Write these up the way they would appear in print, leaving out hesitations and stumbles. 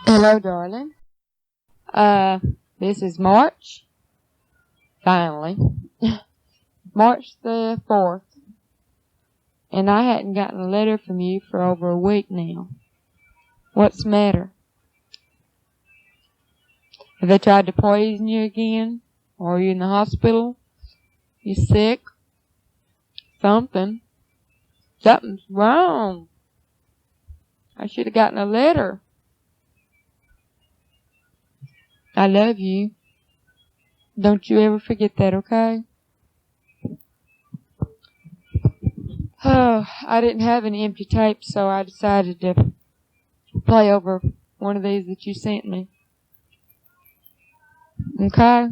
Hello, darling. This is March. Finally. March the 4th. And I hadn't gotten a letter from you for over a week now. What's the matter? Have they tried to poison you again? Or are you in the hospital? You sick? Something's wrong. I should have gotten a letter. I love you. Don't you ever forget that, okay? Oh, I didn't have any empty tapes, so I decided to play over one of these that you sent me. Okay?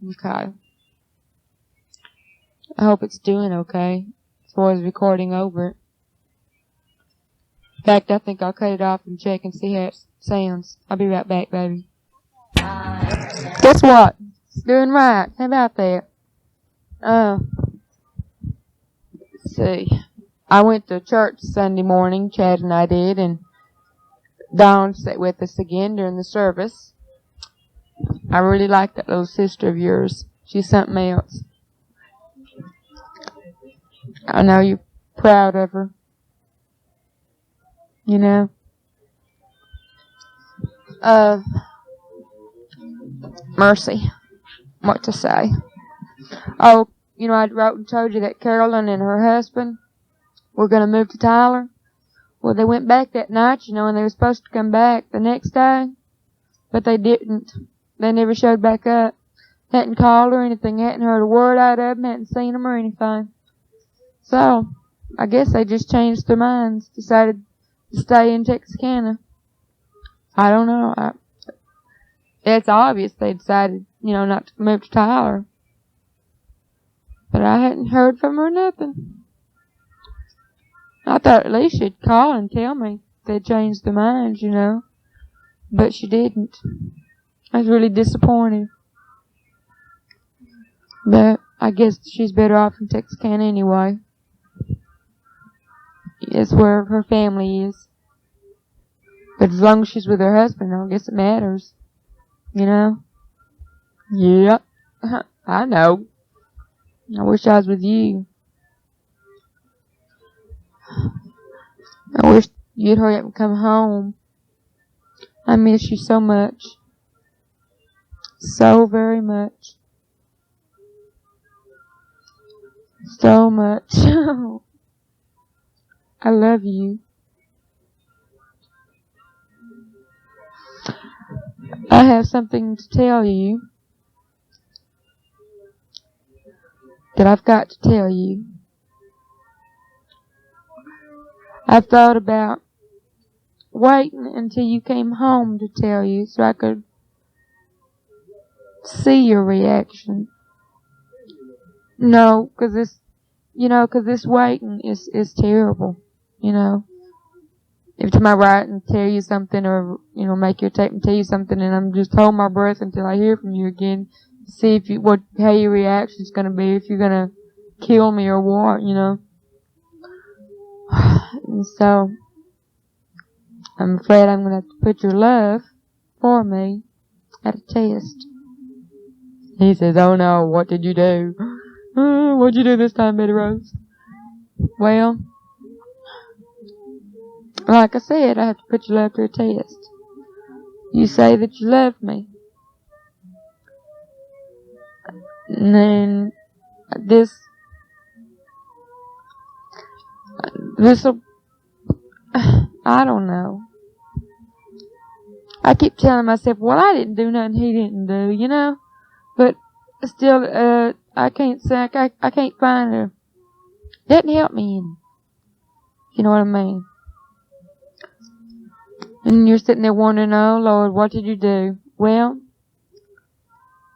Okay. I hope it's doing okay as far as recording over it. In fact, I think I'll cut it off and check and see how it sounds. I'll be right back, baby. Guess what? It's doing right. How about that? Let's see. I went to church Sunday morning, Chad and I did, and Dawn sat with us again during the service. I really like that little sister of yours. She's something else. I know you're proud of her. You know? Mercy. What to say? Oh, you know, I wrote and told you that Carolyn and her husband were going to move to Tyler. Well, they went back that night, you know, and they were supposed to come back the next day, but they didn't. They never showed back up. Hadn't called or anything, hadn't heard a word out of them, hadn't seen them or anything. So, I guess they just changed their minds, decided to stay in Texarkana. I don't know. It's obvious they decided, you know, not to move to Tyler. But I hadn't heard from her or nothing. I thought at least she'd call and tell me they'd changed their minds, you know. But she didn't. I was really disappointed. But I guess she's better off in Texarkana anyway. It's where her family is. But as long as she's with her husband, I don't guess it matters. You know? Yep. I know. I wish I was with you. I wish you'd hurry up and come home. I miss you so much. So very much. So much. I love you. I have something to tell you that I've got to tell you. I've thought about waiting until you came home to tell you so I could see your reaction. No, 'cause this waiting is terrible, you know. Every time I write and tell you something or, you know, make your tape and tell you something and I'm just holding my breath until I hear from you again to see if how your reaction's gonna be, if you're gonna kill me or what, you know. And so, I'm afraid I'm gonna have to put your love for me at a test. He says, oh no, what did you do? What'd you do this time, Betty Rose? Well, like I said, I have to put your love to a test. You say that you love me. And then this'll, I don't know. I keep telling myself, well, I didn't do nothing he didn't do, you know? But still, I can't say, I can't find her. Doesn't help me any. You know what I mean? And you're sitting there wondering, oh Lord, what did you do? Well,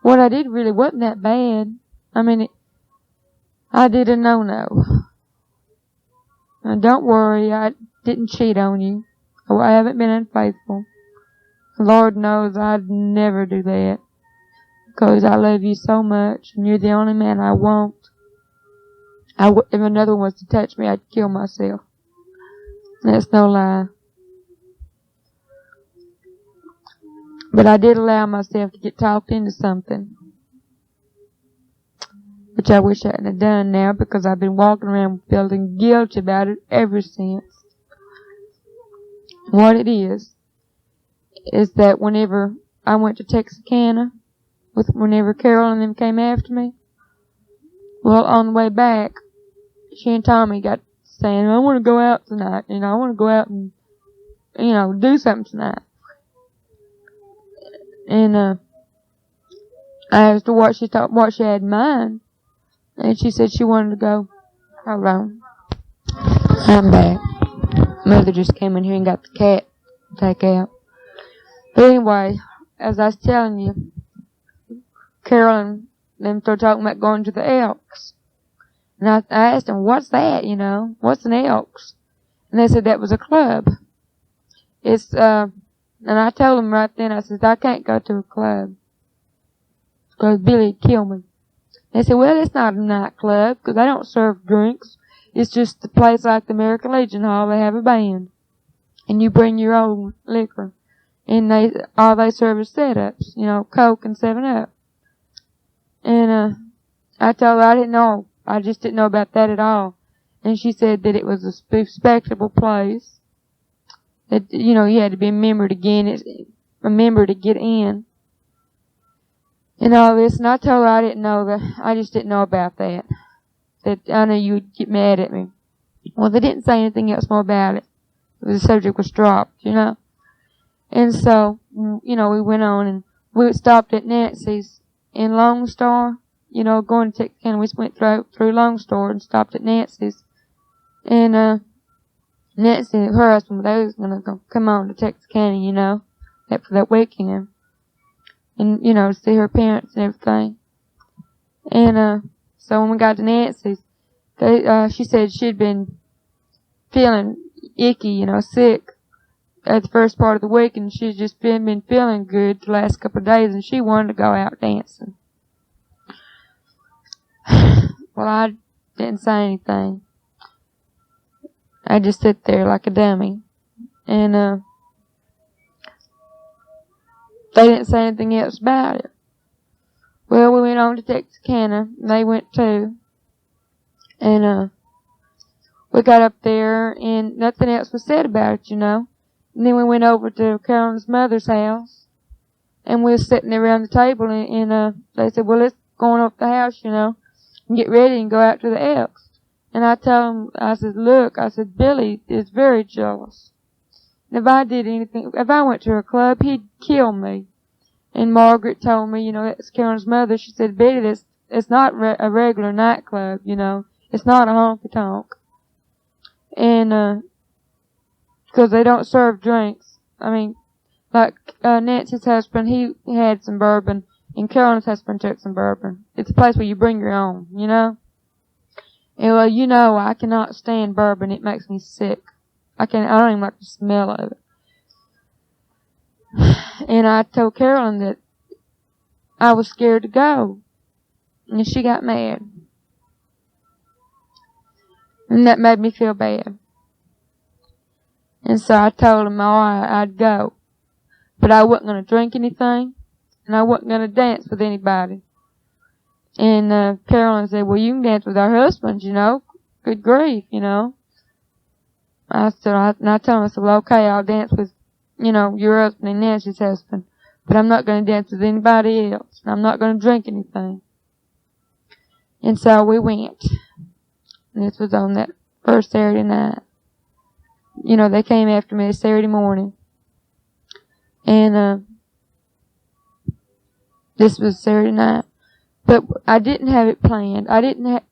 what I did really wasn't that bad. I mean, I did a no-no. And don't worry, I didn't cheat on you. I haven't been unfaithful. Lord knows I'd never do that. Because I love you so much, and you're the only man I want. If another one was to touch me, I'd kill myself. That's no lie. But I did allow myself to get talked into something, which I wish I hadn't have done now, because I've been walking around feeling guilty about it ever since. What it is that whenever I went to Texarkana, whenever Carol and them came after me, well, on the way back, she and Tommy got saying, I want to go out tonight, I want to go out and, do something tonight. And, I asked her what she had in mind, and she said she wanted to go. Hold on. I'm back. Mother just came in here and got the cat to take out. But anyway, as I was telling you, Carol and them started talking about going to the Elks. And I asked them, what's that, What's an Elks? And they said that was a club. And I told them right then, I said, I can't go to a club, because Billy'd kill me. They said, well, it's not a nightclub, because they don't serve drinks. It's just a place like the American Legion Hall. They have a band. And you bring your own liquor. And all they serve is setups, Coke and 7-Up. And, I told her I didn't know. I just didn't know about that at all. And she said that it was a respectable place. That, you had to be a member to get in. And all this. And I told her I didn't know that. I just didn't know about that. That I knew you would get mad at me. Well, they didn't say anything else more about it. The subject was dropped, And so, we went on, and we stopped at Nancy's in Lone Star. Going to Texarkana, we went through Lone Star and stopped at Nancy's. And, Nancy and her husband, they was gonna come on to Texarkana, for that weekend. And, to see her parents and everything. And, so when we got to Nancy's, she said she'd been feeling icky, sick at the first part of the week, and she's just been feeling good the last couple of days, and she wanted to go out dancing. Well, I didn't say anything. I just sit there like a dummy. And, they didn't say anything else about it. Well, we went on to Texarkana, and they went too. And, we got up there, and nothing else was said about it, And then we went over to Carolyn's mother's house, and we were sitting there around the table, and they said, well, let's go on up the house, and get ready and go out to the Elks. And I told them, I said, Billy is very jealous. And if I went to a club, he'd kill me. And Margaret told me, that's Carolyn's mother, she said, Betty, it's not a regular nightclub, It's not a honky-tonk. And, because they don't serve drinks. I mean, like, Nancy's husband, he had some bourbon, and Carolyn's husband took some bourbon. It's a place where you bring your own, And well, I cannot stand bourbon. It makes me sick. I don't even like the smell of it. And I told Carolyn that I was scared to go. And she got mad. And that made me feel bad. And so I told him, I'd go. But I wasn't going to drink anything. And I wasn't going to dance with anybody. And Carolyn said, well, you can dance with our husbands, Good grief, I told him, I said, well, okay, I'll dance with, your husband and Nancy's husband. But I'm not going to dance with anybody else. And I'm not going to drink anything. And so we went. And this was on that first Saturday night. They came after me Saturday morning. And this was Saturday night. But I didn't have it planned.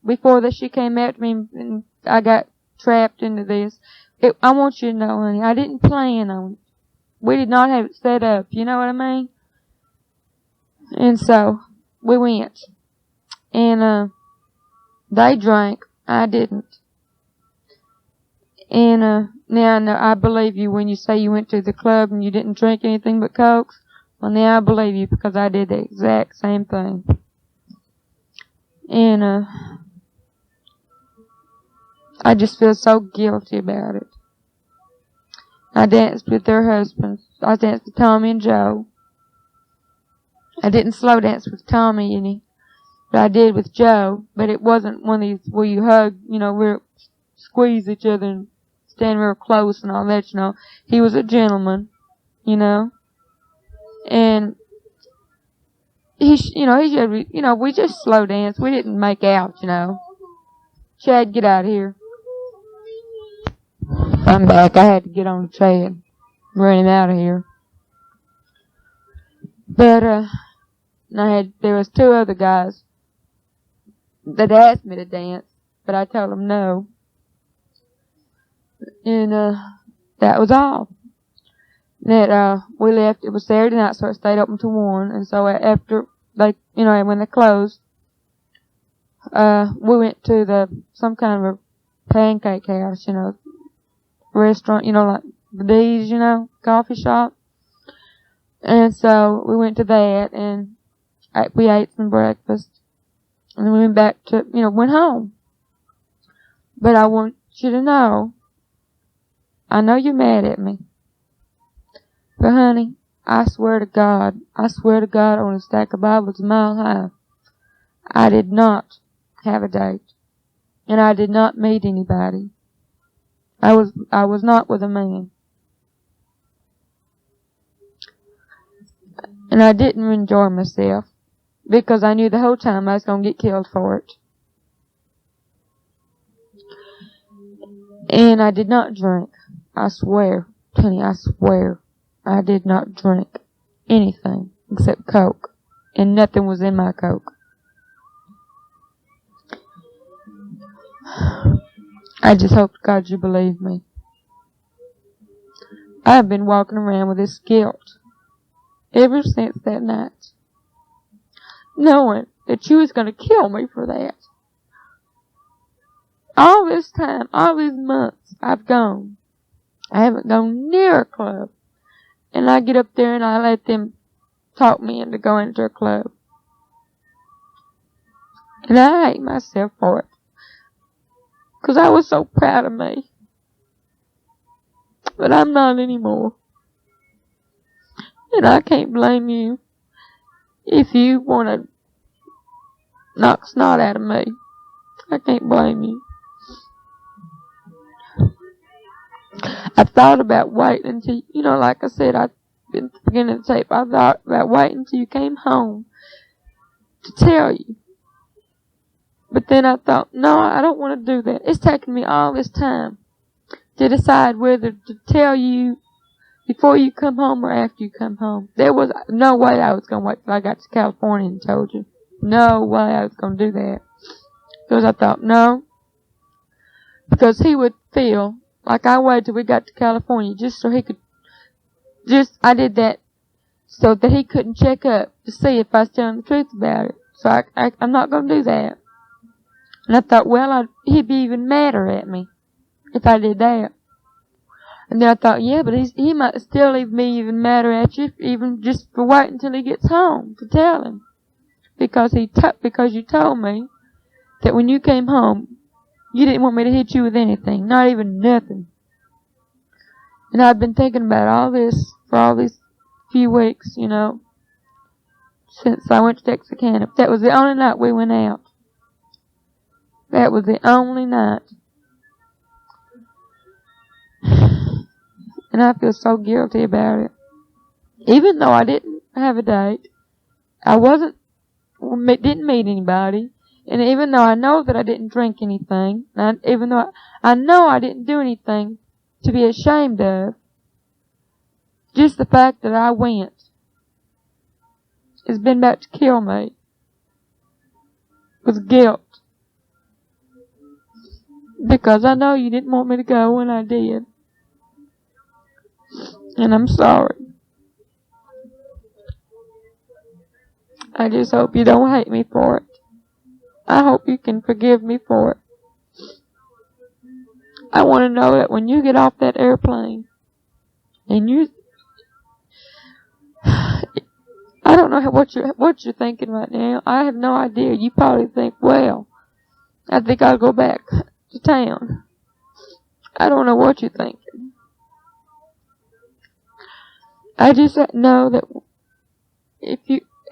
Before that she came after me and I got trapped into this. I want you to know, honey, I didn't plan on it. We did not have it set up. You know what I mean? And so, we went. And, they drank. I didn't. And, now I know, I believe you when you say you went to the club and you didn't drink anything but Cokes. Well, now I believe you because I did the exact same thing. And, I just feel so guilty about it. I danced with their husbands. I danced with Tommy and Joe. I didn't slow dance with Tommy any, but I did with Joe. But it wasn't one of these where you hug, we squeeze each other and stand real close and all that, He was a gentleman, and we just slow danced. We didn't make out, Chad, get out of here. I'm back. I had to get on Chad, run him out of here. But, there was 2 other guys that asked me to dance, but I told them no. And, that was all. That, we left, it was Saturday night, so it stayed open till 1, and so after when they closed, we went to some kind of a pancake house, restaurant, like the D's, coffee shop. And so we went to that, and we ate some breakfast, and then we went back to, went home. But I want you to know, I know you're mad at me, but honey, I swear to God on a stack of Bibles a mile high, I did not have a date, and I did not meet anybody. I was not with a man. And I didn't enjoy myself, because I knew the whole time I was going to get killed for it. And I did not drink. I swear, Tony, I swear, I did not drink anything except Coke. And nothing was in my Coke. I just hope to God you believe me. I have been walking around with this guilt ever since that night, knowing that you was going to kill me for that. All this time, all these months I've gone, I haven't gone near a club, and I get up there and I let them talk me into going to a club. And I hate myself for it, because I was so proud of me. But I'm not anymore. And I can't blame you if you want to knock snot out of me. I can't blame you. I thought about waiting until, like I said, I've been beginning to tape. I thought about waiting until you came home to tell you. But then I thought, no, I don't want to do that. It's taken me all this time to decide whether to tell you before you come home or after you come home. There was no way I was going to wait till I got to California and told you. No way I was going to do that. Because I thought, no. Because he would feel like I waited till we got to California just so he could, I did that so that he couldn't check up to see if I was telling the truth about it. So I'm not going to do that. And I thought, well, he'd be even madder at me if I did that. And then I thought, yeah, but he might still leave me even madder at you, even just for waiting until he gets home to tell him. Because you told me that when you came home, you didn't want me to hit you with anything, not even nothing. And I've been thinking about all this for all these few weeks, since I went to Texarkana. That was the only night we went out. That was the only night. And I feel so guilty about it. Even though I didn't have a date, I didn't meet anybody, and even though I know that I didn't drink anything, even though I know I didn't do anything to be ashamed of, just the fact that I went has been about to kill me with guilt. Because I know you didn't want me to go when I did. And I'm sorry. I just hope you don't hate me for it. I hope you can forgive me for it. I want to know that when you get off that airplane, and I don't know what you're thinking right now. I have no idea. You probably think, well, I think I'll go back to town. I don't know what you're thinking. I just know that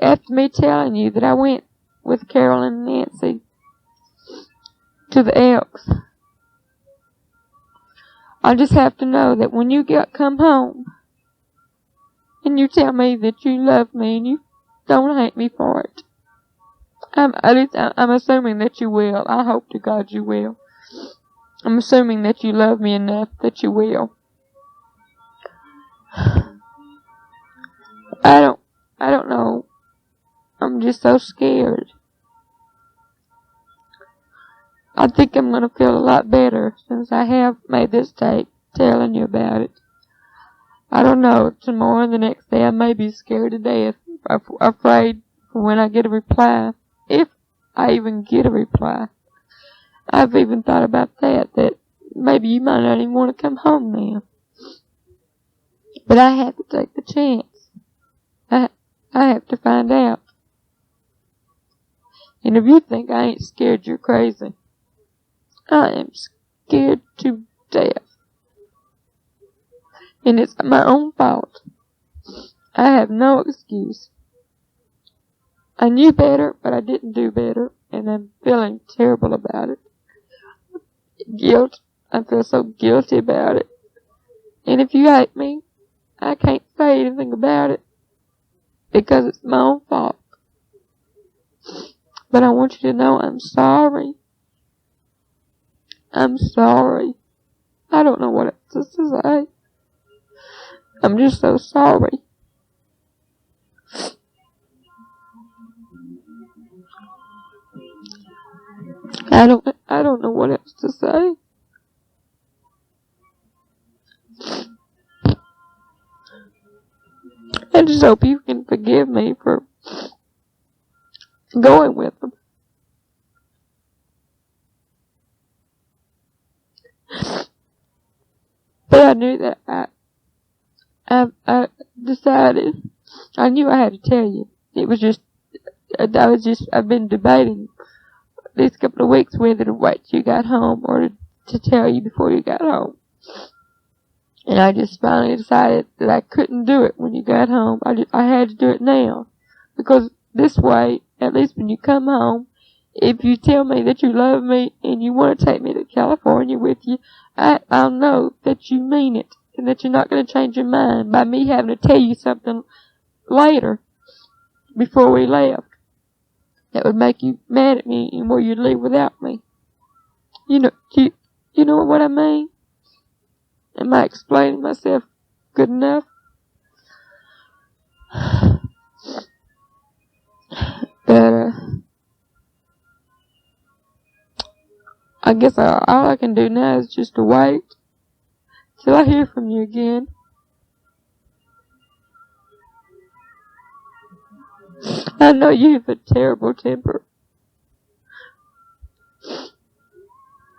after me telling you that I went with Carolyn and Nancy to the Elks. I just have to know that when you come home and you tell me that you love me and you don't hate me for it. I'm assuming that you will. I hope to God you will. I'm assuming that you love me enough that you will. I don't know. I'm just so scared. I think I'm gonna feel a lot better since I have made this tape telling you about it. I don't know, tomorrow and the next day I may be scared to death, afraid for when I get a reply, if I even get a reply. I've even thought about that maybe you might not even want to come home now. But I have to take the chance. I have to find out. And if you think I ain't scared, you're crazy. I am scared to death. And it's my own fault. I have no excuse. I knew better, but I didn't do better, and I'm feeling terrible about it. Guilt. I feel so guilty about it. And if you hate me, I can't say anything about it, because it's my own fault. But I want you to know I'm sorry. I'm sorry. I don't know what else to say. I'm just so sorry. I don't know what else to say. I just hope you can forgive me for going with them. But I knew that I decided, I knew I had to tell you. It was just, I've been debating these couple of weeks whether to wait till you got home or to tell you before you got home. And I just finally decided that I couldn't do it when you got home. I had to do it now. Because this way, at least when you come home, if you tell me that you love me and you want to take me to California with you, I'll know that you mean it. And that you're not going to change your mind by me having to tell you something later before we left that would make you mad at me and where you'd leave without me. You know what I mean? Am I explaining myself good enough? But, I guess all I can do now is just to wait till I hear from you again. I know you have a terrible temper.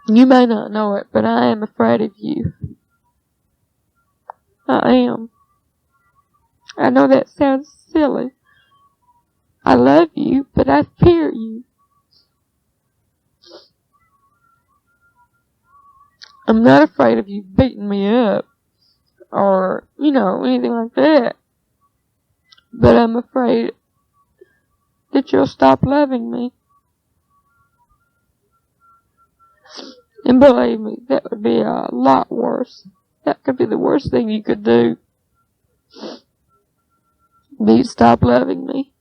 You may not know it, but I am afraid of you. I am. I know that sounds silly. I love you, but I fear you. I'm not afraid of you beating me up or, anything like that. But I'm afraid that you'll stop loving me. And believe me, that would be a lot worse. That could be the worst thing you could do. Be stop loving me.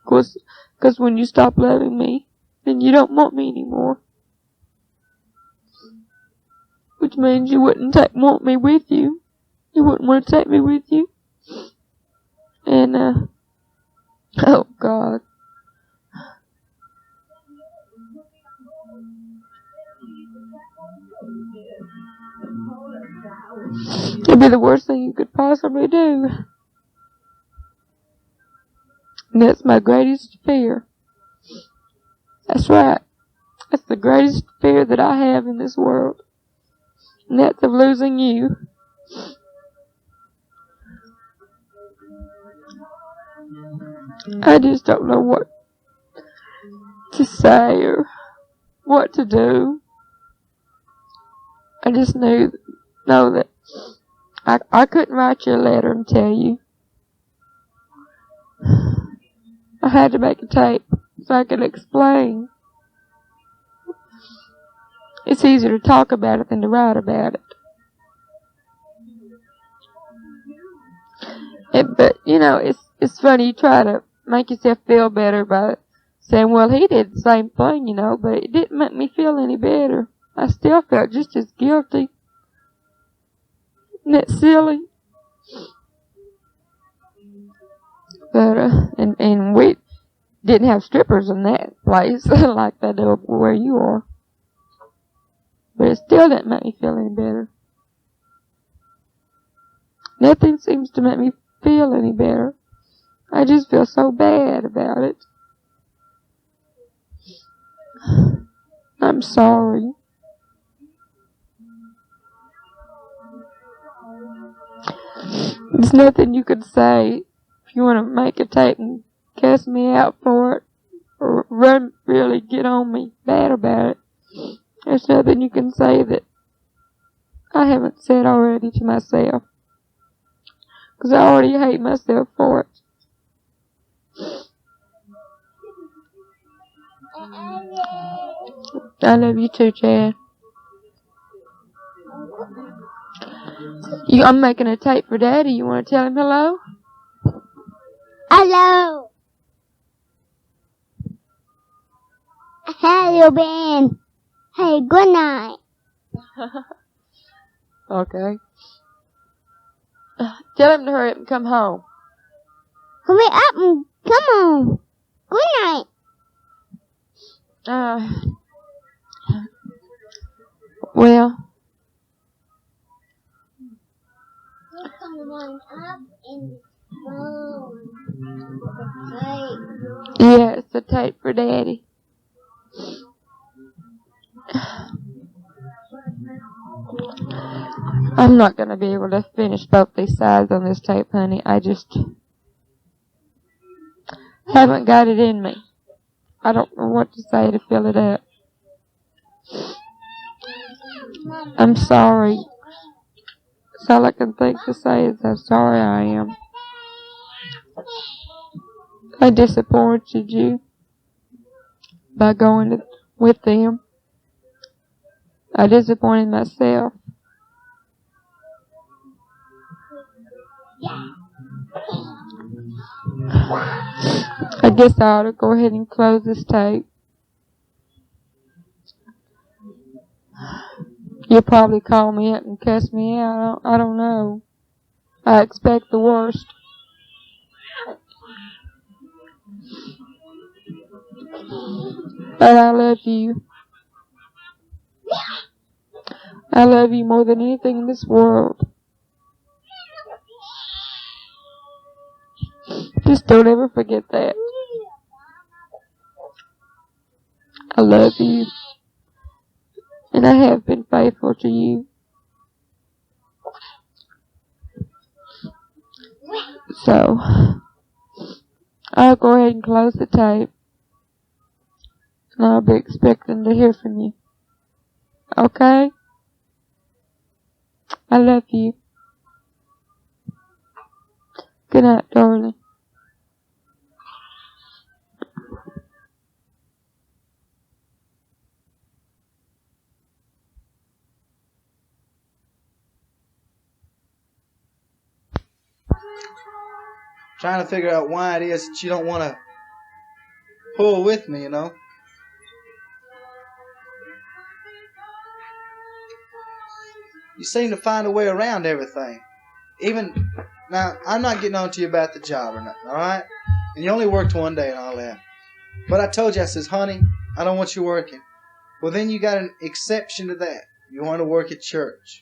Cause when you stop loving me, then you don't want me anymore. Which means you wouldn't want me with you. You wouldn't want to take me with you. And, oh God. It'd be the worst thing you could possibly do. And that's my greatest fear. That's right. That's the greatest fear that I have in this world. And that's of losing you. I just don't know what to say or what to do. I just know that I couldn't write you a letter and tell you. I had to make a tape so I could explain. It's easier to talk about it than to write about it. But, you know, it's funny. You try to make yourself feel better by saying, well, he did the same thing, you know, but it didn't make me feel any better. I still felt just as guilty. Isn't that silly? But, and we didn't have strippers in that place like they do where you are. But it still didn't make me feel any better. Nothing seems to make me feel any better. I just feel so bad about it. I'm sorry. There's nothing you could say if you want to make a tape and cuss me out for it, or really get on me bad about it. There's nothing you can say that I haven't said already to myself, because I already hate myself for it. I love you too, Chad. I'm making a tape for Daddy. You want to tell him hello? Hello. Hello, Ben. Hey, good night. Okay. Tell him to hurry up and come home. Hurry up and come on. Good night. Well. Someone up in the phone. Yeah, it's a tape for Daddy. I'm not going to be able to finish both these sides on this tape, honey. I just haven't got it in me. I don't know what to say to fill it up. I'm sorry. That's all I can think to say is how sorry I am. I disappointed you by going with them. I disappointed myself. I guess I ought to go ahead and close this tape. You'll probably call me up and cuss me out. I don't know. I expect the worst. But I love you. I love you more than anything in this world. Just don't ever forget that. I love you. And I have been faithful to you. So, I'll go ahead and close the tape. And I'll be expecting to hear from you. Okay? I love you. Good night, darling. Trying to figure out why it is that you don't want to pull with me, you know. You seem to find a way around everything. Even, now, I'm not getting on to you about the job or nothing, alright? And you only worked one day and all that. But I told you, I says, honey, I don't want you working. Well, then you got an exception to that. You want to work at church.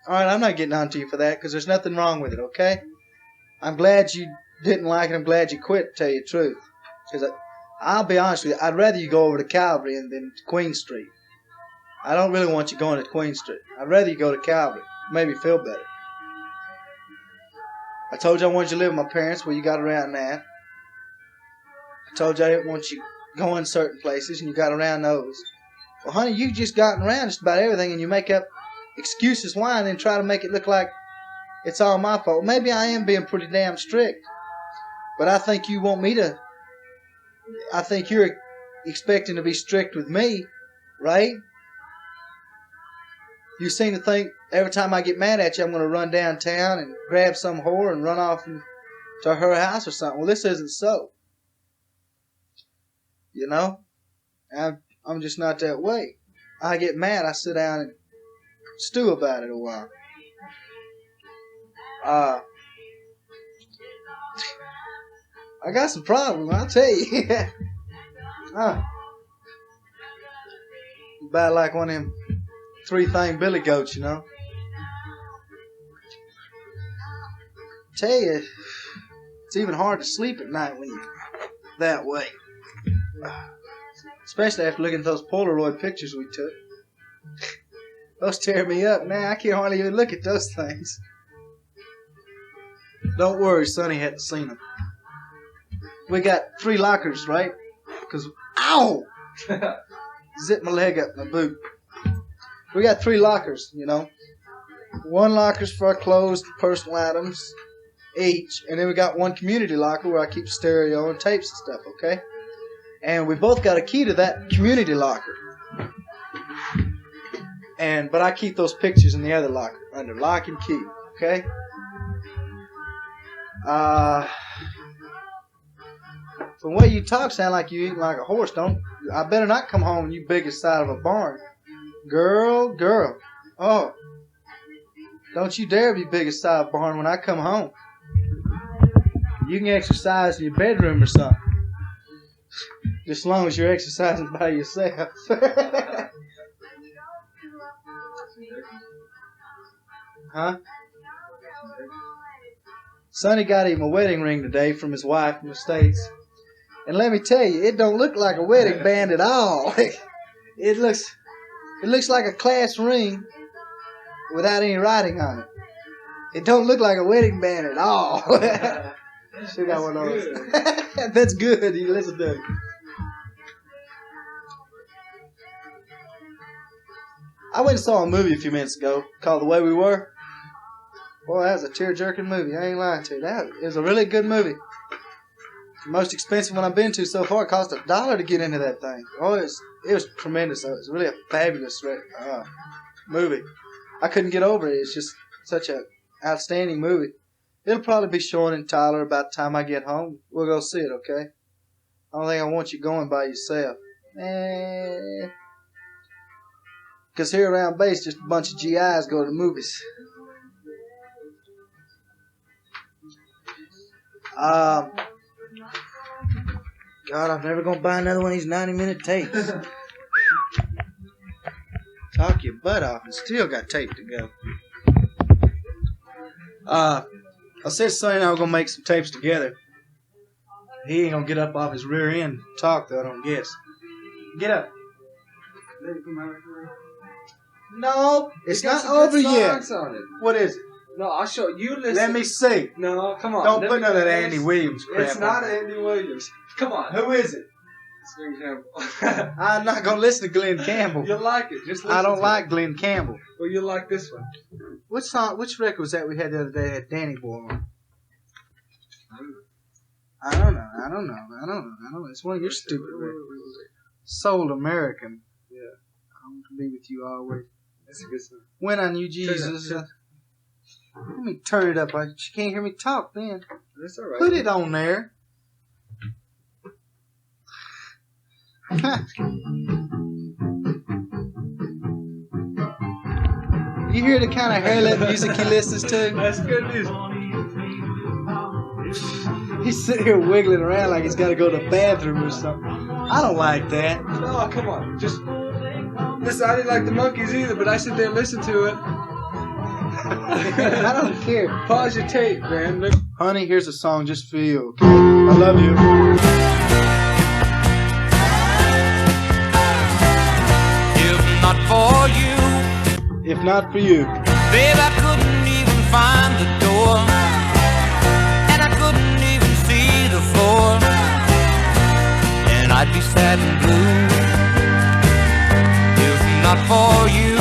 Alright, I'm not getting on to you for that because there's nothing wrong with it, okay? I'm glad you didn't like it. I'm glad you quit, to tell you the truth. Because I'll be honest with you, I'd rather you go over to Calvary than to Queen Street. I don't really want you going to Queen Street. I'd rather you go to Calvary. Maybe feel better. I told you I wanted you to live with my parents. Well, you got around that. I told you I didn't want you going certain places, and you got around those. Well, honey, you just gotten around just about everything, and you make up excuses why, and then try to make it look like it's all my fault. Maybe I am being pretty damn strict. But I think you want me to I think you're expecting to be strict with me, right? You seem to think every time I get mad at you, I'm going to run downtown and grab some whore and run off to her house or something. Well, this isn't so. You know? I'm just not that way. I get mad, I sit down and stew about it a while. I got some problems, I'll tell you. About like one of them three-thing billy goats, you know. Tell you, it's even hard to sleep at night when you're that way. Especially after looking at those Polaroid pictures we took. Those tear me up. Now I can't hardly even look at those things. Don't worry, Sonny hadn't seen them. We got 3 lockers, right? Because, ow! Zip my leg up my boot. We got 3 lockers, you know. 1 locker's for our clothes, personal items, each. And then we got 1 community locker where I keep stereo and tapes and stuff, okay? And we both got a key to that community locker. But I keep those pictures in the other locker, under lock and key, okay? From the way you talk, sound like you eating like a horse. I better not come home and you big as side of a barn. Girl. Oh. Don't you dare be big as side of a barn when I come home. You can exercise in your bedroom or something. Just as long as you're exercising by yourself. Huh? Sonny got him a wedding ring today from his wife from the States. And let me tell you, it don't look like a wedding band at all. It looks like a class ring without any writing on it. It don't look like a wedding band at all. She got one of those. That's good. You listen to it. I went and saw a movie a few minutes ago called The Way We Were. Boy, that was a tear-jerking movie. I ain't lying to you. It was a really good movie. The most expensive one I've been to so far. It cost $1 to get into that thing. Oh, it was tremendous. It was really a fabulous movie. I couldn't get over it. It's just such an outstanding movie. It'll probably be showing in Tyler about the time I get home. We'll go see it, okay? I don't think I want you going by yourself. Because here around base, just a bunch of GIs go to the movies. God, I'm never going to buy another one of these 90-minute tapes. Talk your butt off and still got tape to go. I said Sonny and I were going to make some tapes together. He ain't going to get up off his rear end and talk, though, I don't guess. Get up. No, it's not over yet. What is it? No, I'll show you. Listen. Let me see. No, come on. Don't put none of that Andy Williams crap. It's not Andy Williams. Come on. Who is it? It's Glenn Campbell. I'm not going to listen to Glenn Campbell. You'll like it. Just listen. I don't like Glenn Campbell. Well, you'll like this one. Which record was that we had the other day that had Danny Boy on? I don't know. It's one of your stupid records. Soul American. Yeah. I want to be with you always. That's a good song. When I Knew Jesus. Let me turn it up. She can't hear me talk then. That's all right. Put it on there. You hear the kind of hairlip music he listens to? That's good music. He's sitting here wiggling around like he's got to go to the bathroom or something. I don't like that. No, come on. Just listen. I didn't like the Monkees either, but I sit there and listen to it. I don't care. Pause your tape, man. Look. Honey, here's a song just for you, okay? I love you. If not for you, If not for you, babe, I couldn't even find the door, and I couldn't even see the floor, and I'd be sad and blue. If not for you,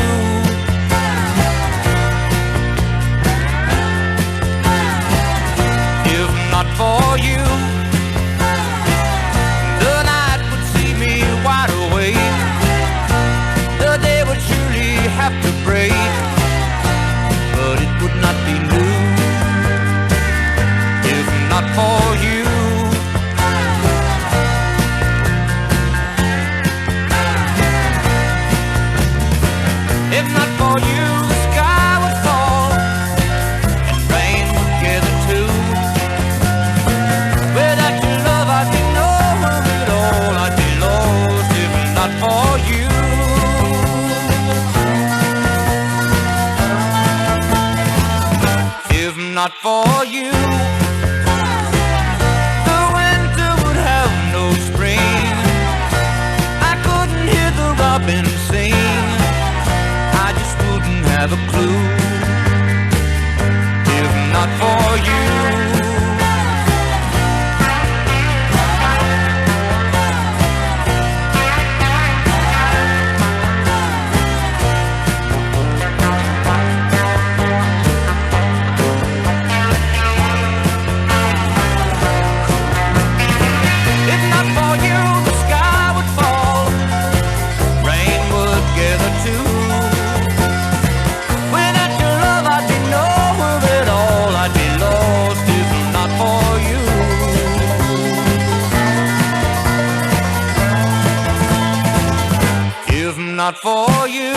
if not for you, the not for you. If not for you, the sky would fall and rain would gather too. Without your love, I'd be nowhere at all. I'd be lost if not for you. If not for you, the winter would have no spring. I couldn't hear the robin sing. I just wouldn't have a clue. If not for you. If not for you, the sky would fall, rain would gather too. Without your love, I'd be nowhere at all. I'd be lost if not for you. If not for you,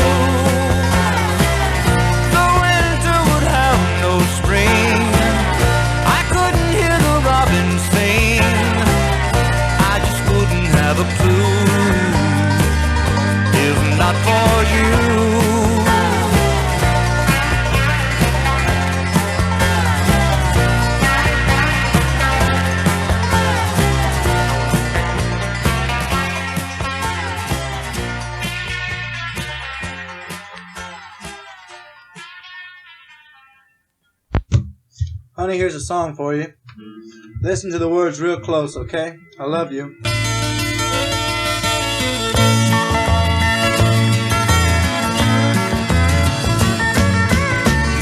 the winter would have no spring. I couldn't hear the robin sing. I just wouldn't have a clue. If not for you. Honey, here's a song for you. Listen to the words real close, okay? I love you.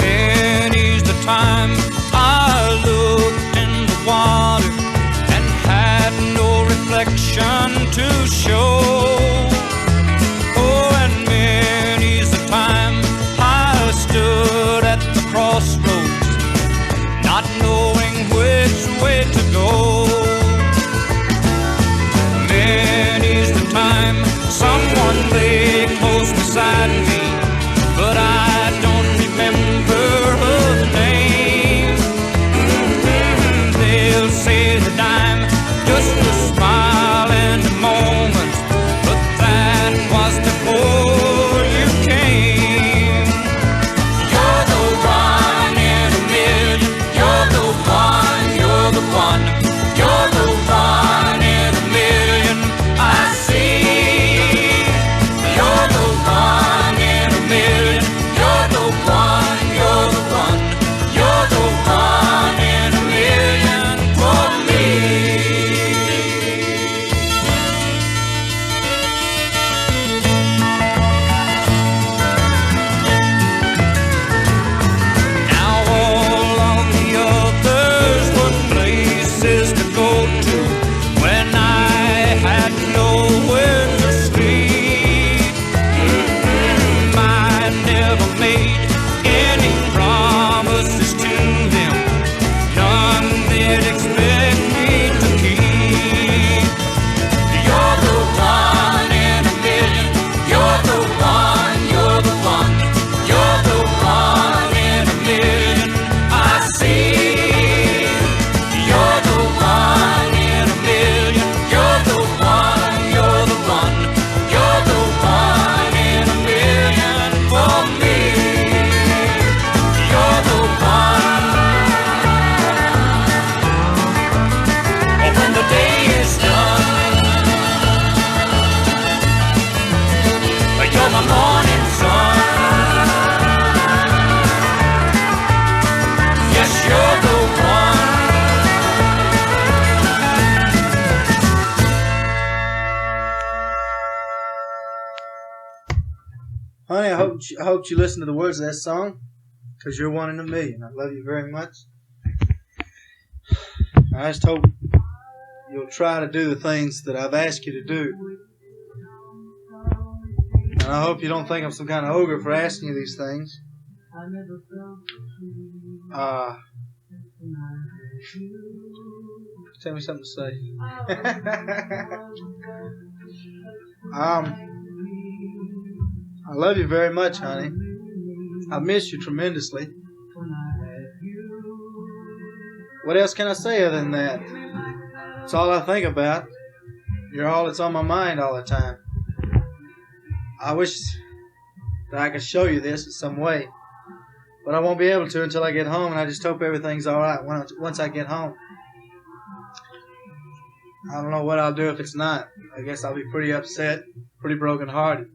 Many's the time I looked in the water and had no reflection to show. Oh, and many's the time I stood at the crossroads, not knowing which way to go. Many's the time someone lay close beside me, but I don't remember her name. They'll say that I'm just a smile and a moment, but that was before you came. You're the one in a million. You're the one, you're the one. You're the one in a million I see. You're the one in a million. You're the one, you're the one. You're the one in a million for me. Now all of the others were places to go to when I had nowhere to sleep. I never made any promises to them, none they'd expect me to keep. You're the one in a million. You're the one, you're the one. You're the one in a million I see. You're the one in a million. You're the one, you're the one. You're the one in a million for me. You're the one. Oh, when the day is done, you're my morning sun. Yes, you're the one. Honey, I hope you listen to the words of that song, because you're one in a million. I love you very much. I just hope you'll try to do the things that I've asked you to do. And I hope you don't think I'm some kind of ogre for asking you these things. Tell me something to say. I love you very much, honey. I miss you tremendously. What else can I say other than that? It's all I think about. You're all that's on my mind all the time. I wish that I could show you this in some way, but I won't be able to until I get home, and I just hope everything's alright once I get home. I don't know what I'll do if it's not. I guess I'll be pretty upset, pretty brokenhearted.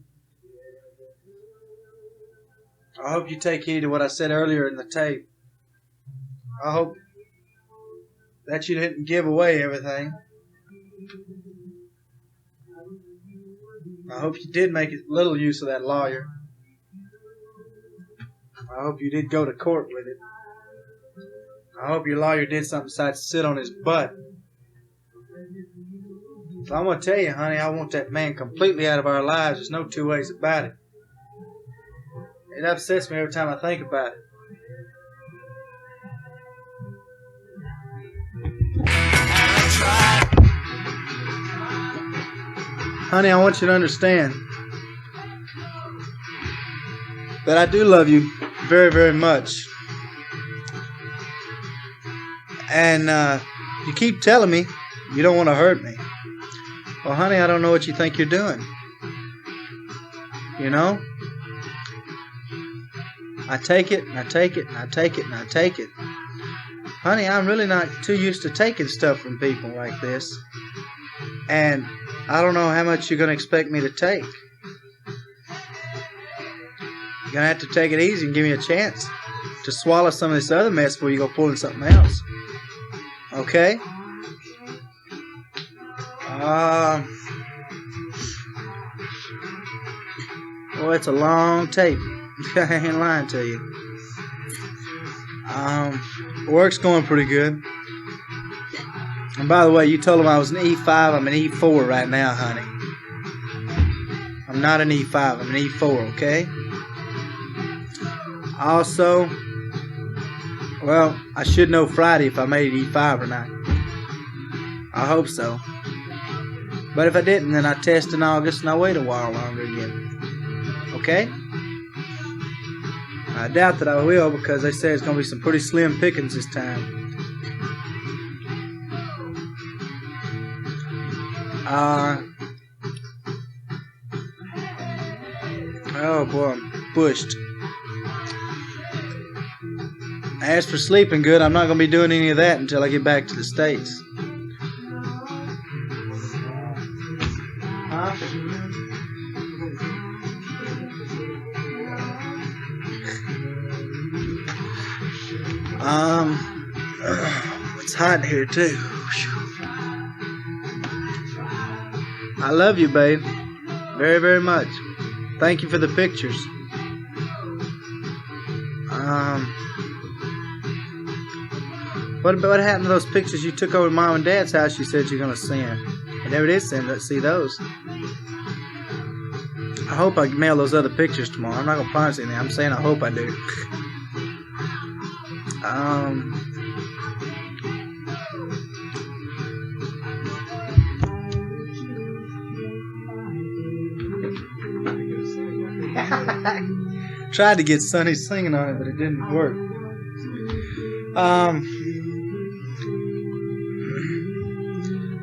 I hope you take heed to what I said earlier in the tape. I hope that you didn't give away everything. I hope you did make little use of that lawyer. I hope you did go to court with it. I hope your lawyer did something besides sit on his butt. So I'm going to tell you, honey, I want that man completely out of our lives. There's no two ways about it. It upsets me every time I think about it. Honey, I want you to understand that I do love you very, very much. And you keep telling me you don't want to hurt me. Well, honey, I don't know what you think you're doing. You know? I take it, and I take it, and I take it, and I take it. Honey, I'm really not too used to taking stuff from people like this. And I don't know how much you're going to expect me to take. You're going to have to take it easy and give me a chance to swallow some of this other mess before you go pulling something else. Okay? Well, it's a long tape. I ain't lying to you. Work's going pretty good. And by the way, you told him I was an E5. I'm an E4 right now, honey. I'm not an E5. I'm an E4, okay? Also, well, I should know Friday if I made it E5 or not. I hope so. But if I didn't, then I test in August and I wait a while longer again. Okay? I doubt that I will because they say it's going to be some pretty slim pickings this time. Oh boy, I'm bushed. As for sleeping good, I'm not going to be doing any of that until I get back to the States. Huh? It's hot here too. I love you, babe. Very, very much. Thank you for the pictures. What happened to those pictures you took over to Mom and Dad's house you said you're going to send? I never did send. Let's see those. I hope I can mail those other pictures tomorrow. I'm not going to promise anything. I'm saying I hope I do. Tried to get Sonny singing on it, but it didn't work.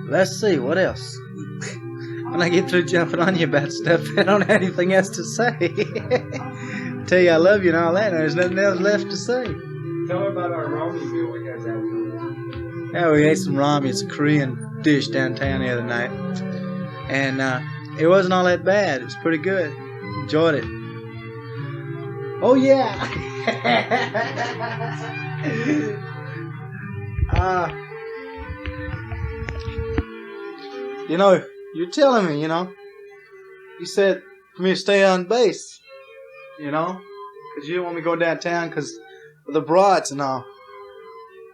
Let's see, what else? When I get through jumping on you about stuff, I don't have anything else to say. Tell you I love you and all that, and there's nothing else left to say. Tell her about our Rami meal we had that. Yeah, we ate some Rami. It's a Korean dish downtown the other night. And it wasn't all that bad. It was pretty good. Enjoyed it. Oh, yeah. You know, you're telling me, you know. You said for me to stay on base, you know. Because you didn't want me to go downtown because of the broads and all.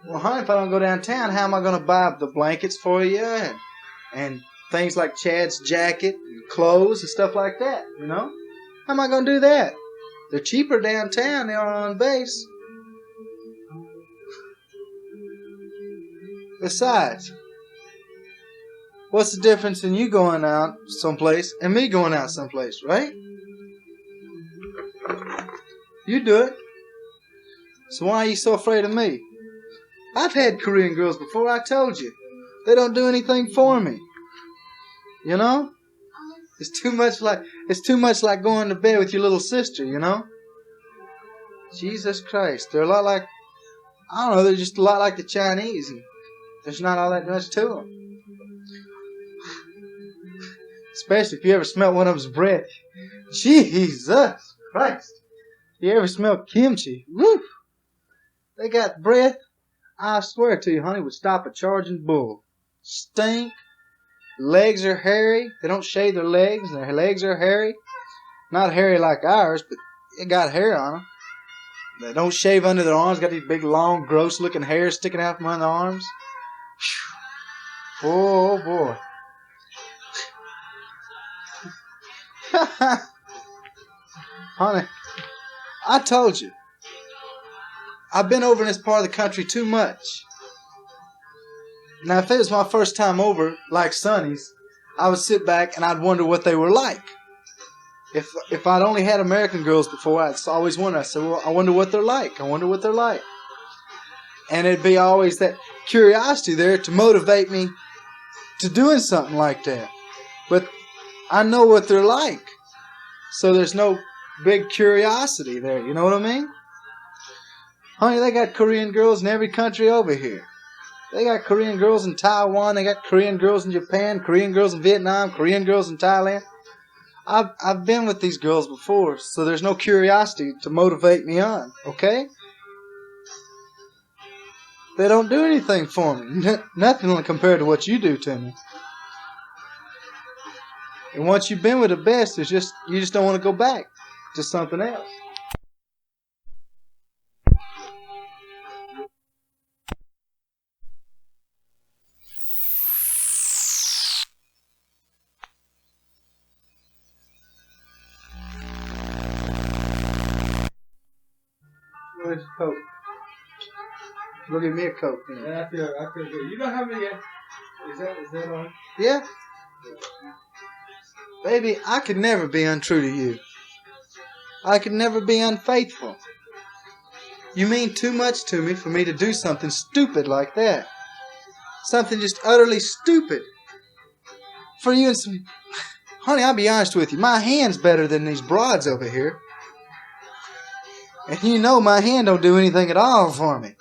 Well, honey, if I don't go downtown, how am I going to buy the blankets for you and things like Chad's jacket and clothes and stuff like that, you know? How am I going to do that? They're cheaper downtown. They are on base. Besides, what's the difference in you going out someplace and me going out someplace, right? You do it. So why are you so afraid of me? I've had Korean girls before, I told you. They don't do anything for me. You know? It's too much like going to bed with your little sister, you know? Jesus Christ. They're a lot like, I don't know, they're just a lot like the Chinese. And there's not all that much to them. Especially if you ever smell one of them's breath. Jesus Christ. If you ever smell kimchi, woo! They got breath, I swear to you, honey, would stop a charging bull. Stink. Legs are hairy. They don't shave their legs. Their legs are hairy. Not hairy like ours, but it got hair on them. They don't shave under their arms. Got these big, long, gross-looking hairs sticking out from under the arms. Whew. Oh, boy. Honey, I told you. I've been over in this part of the country too much. Now, if it was my first time over, like Sonny's, I would sit back and I'd wonder what they were like. If I'd only had American girls before, I'd always wonder. I said, well, I wonder what they're like. I wonder what they're like. And it'd be always that curiosity there to motivate me to doing something like that. But I know what they're like. So there's no big curiosity there. You know what I mean? Honey, they got Korean girls in every country over here. They got Korean girls in Taiwan. They got Korean girls in Japan. Korean girls in Vietnam. Korean girls in Thailand. I've been with these girls before, so there's no curiosity to motivate me on, okay? They don't do anything for me. Nothing compared to what you do to me. And once you've been with the best, it's just you just don't want to go back to something else. Where's Coke? Go get me a Coke. Then. Yeah, I feel good. You don't have any. Is that on? Yeah. Baby, I could never be untrue to you. I could never be unfaithful. You mean too much to me for me to do something stupid like that. Something just utterly stupid. For you and some... Honey, I'll be honest with you. My hand's better than these broads over here. And you know my hand don't do anything at all for me.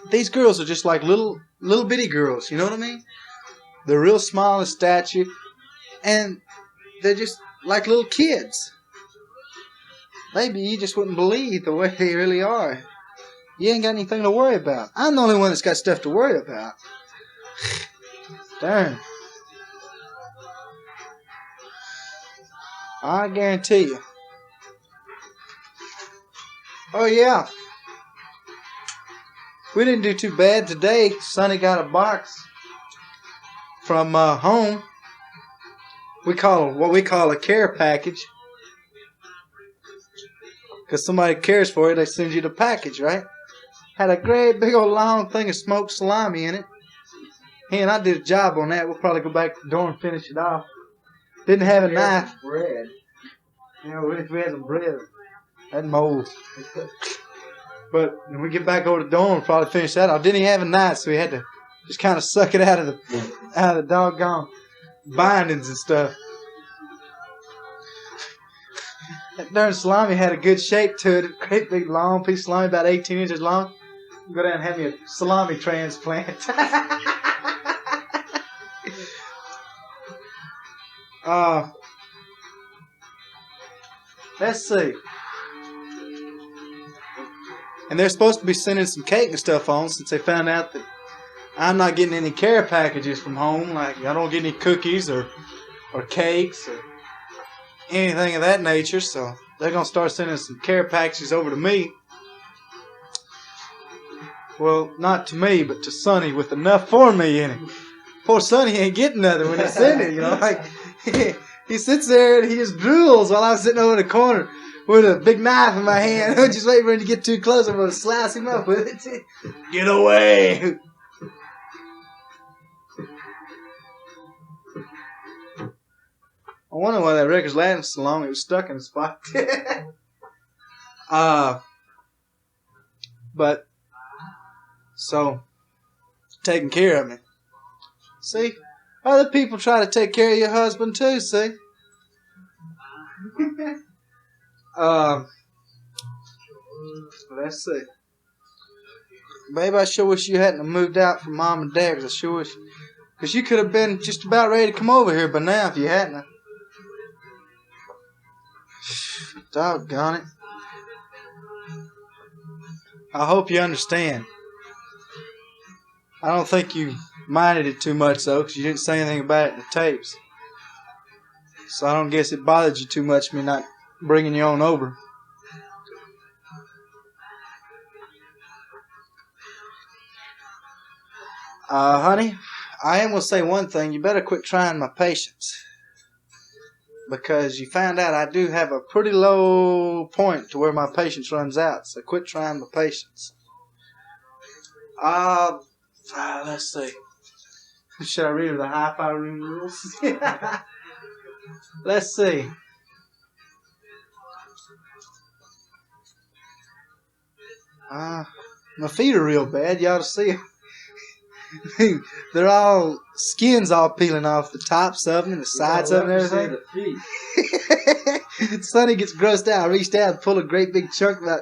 These girls are just like little bitty girls, you know what I mean? They're real small in stature, and they're just like little kids. Maybe you just wouldn't believe the way they really are. You ain't got anything to worry about. I'm the only one that's got stuff to worry about. Darn. I guarantee you. Oh, yeah. We didn't do too bad today. Sonny got a box from home. What we call a care package. Because somebody cares for it, they send you the package, right? Had a great big old long thing of smoked salami in it. He and I did a job on that. We'll probably go back to the door and finish it off. Didn't have a knife. Bread. You know, if we had some bread, that mold. But when we get back over to the dorm, we'll probably finish that off. Didn't even have a knife, so we had to just kind of suck it out of the doggone bindings and stuff. That darn salami had a good shape to it. A great big long piece of salami, about 18 inches long. Go down and have me a salami transplant. Let's see. And they're supposed to be sending some cake and stuff on since they found out that I'm not getting any care packages from home. Like, I don't get any cookies or cakes or anything of that nature. So they're going to start sending some care packages over to me. Well, not to me, but to Sonny with enough for me in it. Poor Sonny ain't getting nothing when they send it, you know. Like, he sits there and he just drools while I'm sitting over in the corner with a big knife in my hand. I'm just waiting for him to get too close. I'm going to slice him up with it. Get away. I wonder why that record's lasting so long. It was stuck in a spot. But, so, taking care of me. See? Other people try to take care of your husband too, see? Let's see. Babe, I sure wish you hadn't moved out from Mom and Dad, because I sure wish. Because you could have been just about ready to come over here by now if you hadn't. Doggone it. I hope you understand. I don't think you minded it too much, though, because you didn't say anything about it in the tapes. So I don't guess it bothered you too much, me not bringing you on over. Honey, I am going to say one thing. You better quit trying my patience. Because you found out I do have a pretty low point to where my patience runs out. So quit trying my patience. Let's see. Should I read her the hi-fi room rules? Let's see. My feet are real bad. You ought to see them. They're all, skin's all peeling off the tops of them and the sides of them and everything. Sonny gets grossed out. I reached out and pulled a great big chunk, about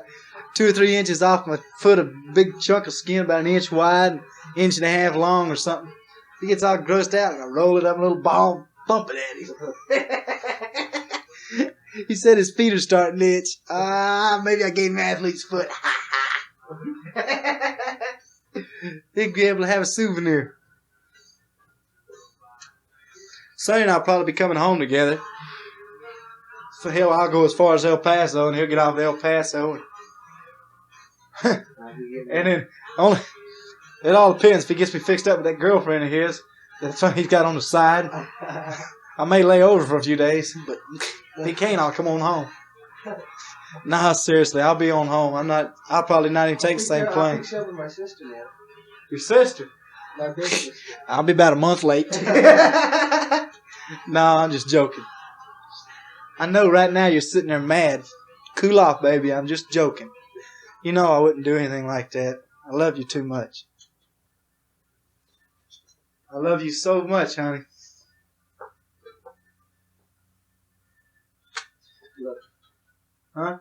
2 or 3 inches off my foot, a big chunk of skin about 1 inch wide, 1.5 inches long or something. He gets all grossed out and I roll it up in a little ball, bump it at him. He said his feet are starting to itch. Maybe I gave him athlete's foot. He'd be able to have a souvenir. Sonny and I'll probably be coming home together. For hell, I'll go as far as El Paso, and he'll get off to El Paso. And then, it all depends if he gets me fixed up with that girlfriend of his. That's what he's got on the side. I may lay over for a few days, but if he can't, I'll come on home. Nah, seriously, I'll be on home. I'll probably not even take the same plane. I'll fix up with my sister now. Your sister? My big sister. I'll be about a month late. No, I'm just joking. I know right now you're sitting there mad. Cool off, baby. I'm just joking. You know I wouldn't do anything like that. I love you too much. I love you so much, honey. Huh?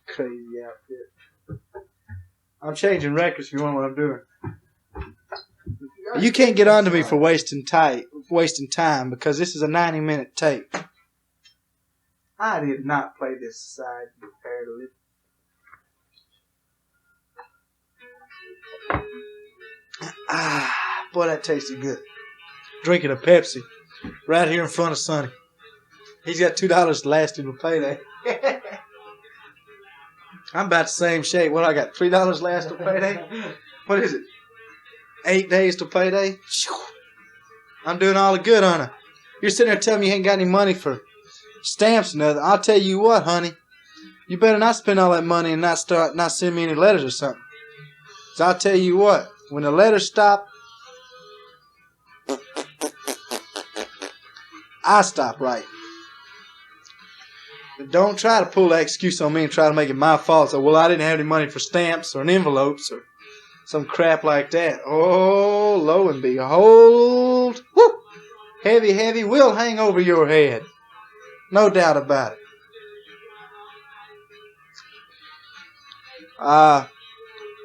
Crazy outfit. I'm changing records if you want what I'm doing. You can't get on to me for wasting time because this is a 90-minute tape. I did not play this side comparatively. Boy, that tasted good. Drinking a Pepsi right here in front of Sonny. He's got $2 to last him to payday. I'm about the same shape. What, I got $3 last to payday? What is it? 8 days to payday? I'm doing all the good on it. You're sitting there telling me you ain't got any money for stamps and nothing. I'll tell you what, honey. You better not spend all that money and not send me any letters or something. So I'll tell you what. When the letters stop, I stop writing. But don't try to pull that excuse on me and try to make it my fault. So, well, I didn't have any money for stamps or envelopes or some crap like that. Oh, lo and behold, whoop, heavy will hang over your head. No doubt about it.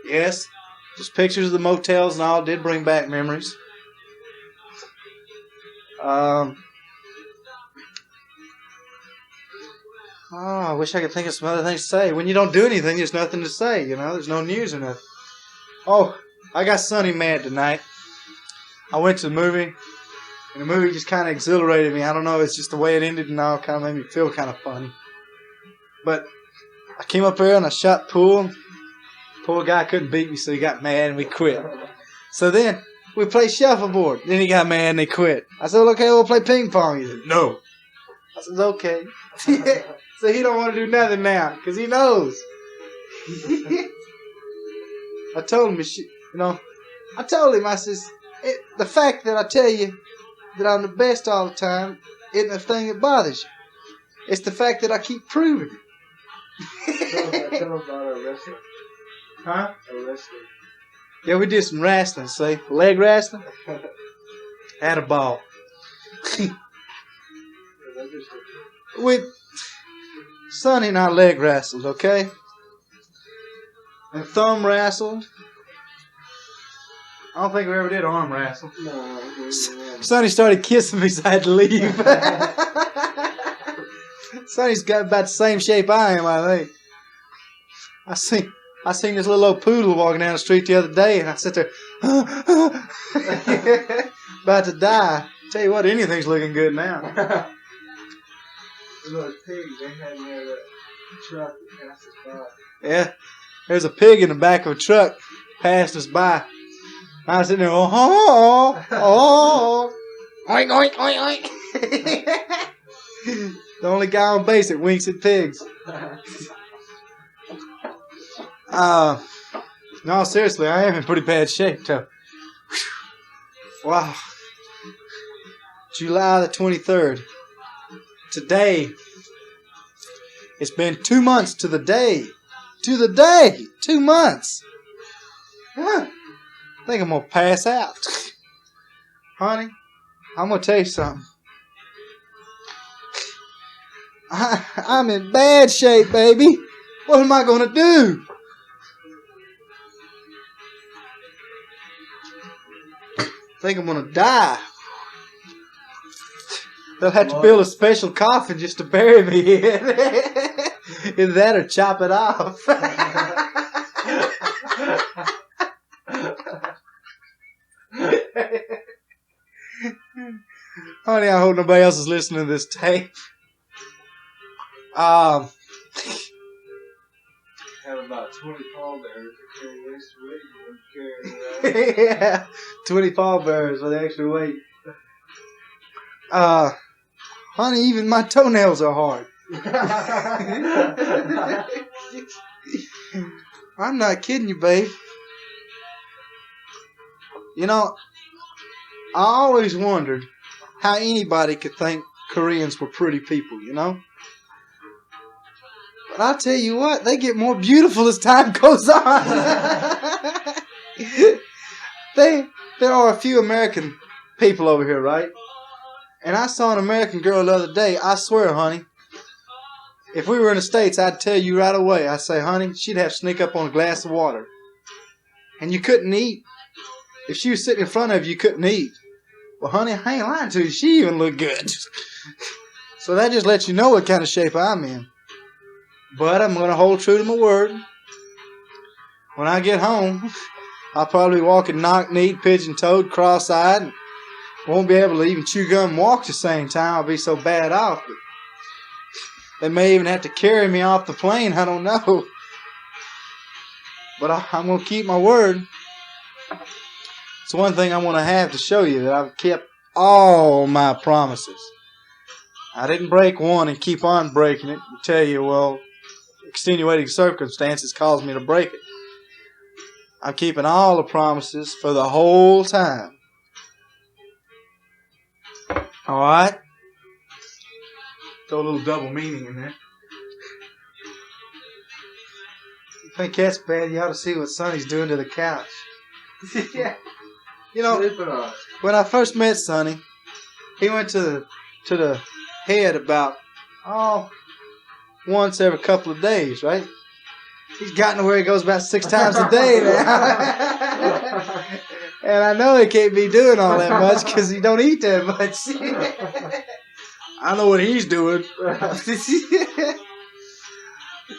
Yes, those pictures of the motels and all did bring back memories. I wish I could think of some other things to say. When you don't do anything, there's nothing to say, you know. There's no news or nothing. Oh, I got Sonny mad tonight. I went to the movie, and the movie just kind of exhilarated me. I don't know, it's just the way it ended and all kind of made me feel kind of funny. But I came up here and I shot pool. Poor guy couldn't beat me, so he got mad and we quit. So then we played shuffleboard. Then he got mad and they quit. I said, well, okay, we'll play ping pong. He said, no. I says, okay. So he don't want to do nothing now because he knows. I told him, I told him, I says, the fact that I tell you that I'm the best all the time isn't the thing that bothers you. It's the fact that I keep proving it. Tell him about our wrestling. Huh? Our wrestling. Yeah, we did some wrestling, see? Leg wrestling. Had a ball. With Sonny and I leg wrestled, okay? And thumb wrestled. I don't think we ever did arm wrestle. No. Sonny started kissing me, so I had to leave. Sonny's got about the same shape I am, I think. I seen this little old poodle walking down the street the other day, and I sat there, about to die. Tell you what, anything's looking good now. Those pigs, they had near the truck that passed us by. Yeah, there's a pig in the back of a truck passed us by. I was sitting there, oh, oink, oink, oink, oink. The only guy on base that winks at pigs. No, seriously, I am in pretty bad shape, too. Wow. July the 23rd. Today, it's been 2 months to the day. To the day! 2 months! Huh. I think I'm going to pass out. Honey, I'm going to tell you something. I'm in bad shape, baby. What am I going to do? I think I'm going to die. They'll have to build a special coffin just to bury me in. Either that or chop it off. Honey, I hope nobody else is listening to this tape. Have about 20 pallbearers to carry the extra weight you wouldn't carry around. Yeah, 20 pallbearers for the extra weight. Honey, even my toenails are hard. I'm not kidding you, babe. You know, I always wondered how anybody could think Koreans were pretty people, you know? But I'll tell you what, they get more beautiful as time goes on. There are a few American people over here, right? And I saw an American girl the other day. I swear, honey, if we were in the States, I'd tell you right away. I'd say, honey, she'd have to sneak up on a glass of water. And you couldn't eat. If she was sitting in front of you, you couldn't eat. Well, honey, I ain't lying to you. She even looked good. So that just lets you know what kind of shape I'm in. But I'm going to hold true to my word. When I get home, I'll probably walk in knock-kneed, pigeon-toed, cross-eyed, and won't be able to even chew gum and walk at the same time. I'll be so bad off. But they may even have to carry me off the plane. I don't know. But I'm going to keep my word. It's one thing I want to have to show you that I've kept all my promises. I didn't break one and keep on breaking it and tell you, well, extenuating circumstances caused me to break it. I'm keeping all the promises for the whole time. Alright? Throw a little double meaning in there. You think that's bad? You ought to see what Sonny's doing to the couch. Yeah. You know, when I first met Sonny, he went to the head about, once every couple of days, right? He's gotten to where he goes about 6 times a day now. And I know he can't be doing all that much because he don't eat that much. I know what he's doing.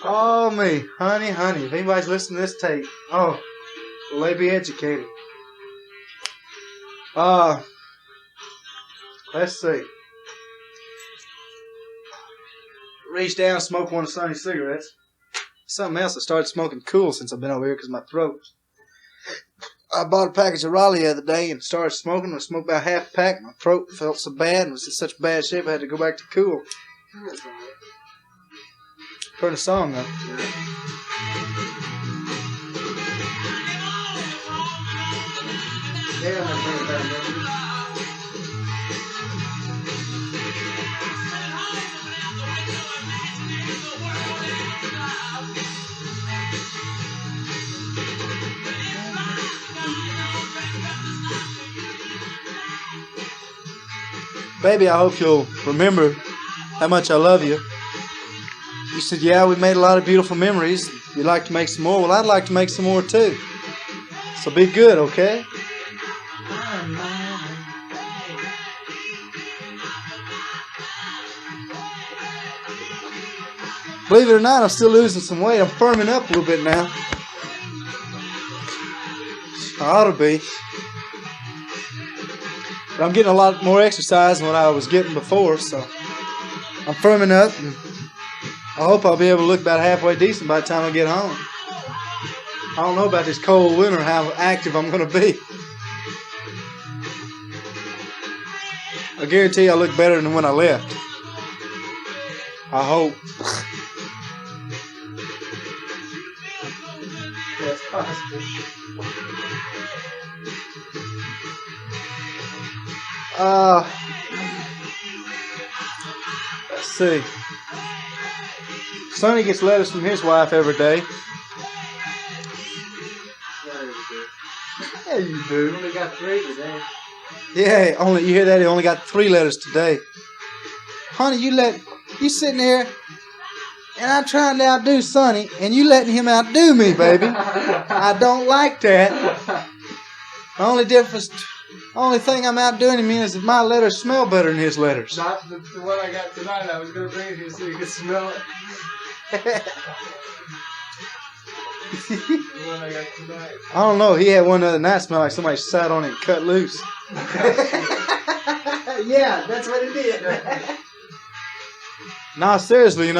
Oh, me. Honey, if anybody's listening to this tape, will they be educated? Let's see. Reach down, smoke one of Sonny's cigarettes. Something else, I started smoking cool since I've been over here because of my throat. I bought a package of Raleigh the other day and started smoking. I smoked about half a pack. My throat felt so bad and was in such bad shape I had to go back to cool. Turn the song up. Baby, I hope you'll remember how much I love you. You said, yeah, we made a lot of beautiful memories. You'd like to make some more? Well, I'd like to make some more too. So be good, okay? Believe it or not, I'm still losing some weight. I'm firming up a little bit now. I ought to be. But I'm getting a lot more exercise than what I was getting before, so I'm firming up, and I hope I'll be able to look about halfway decent by the time I get home. I don't know about this cold winter, how active I'm going to be. I guarantee you I look better than when I left. I hope. That's possible. Let's see. Sonny gets letters from his wife every day. Yeah, you do. Only got 3 today. Yeah, only you hear that? He only got 3 letters today. Honey, you sitting there, and I'm trying to outdo Sonny, and you letting him outdo me, baby. I don't like that. The only thing I'm outdoing him in is that my letters smell better than his letters. Not the one I got tonight. I was going to bring it here so you could smell it. The one I got tonight. I don't know. He had one the other night smell like somebody sat on it and cut loose. Yeah, that's what it did. Nah, seriously,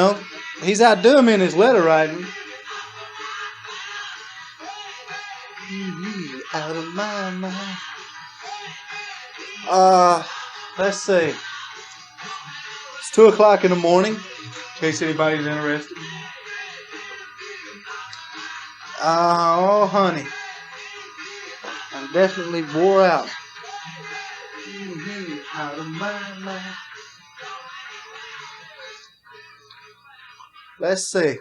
he's outdoing me in his letter writing. Out of my mind. Let's see. It's 2 o'clock in the morning, in case anybody's interested. Oh, honey. I'm definitely wore out. Out of my mind. Let's see.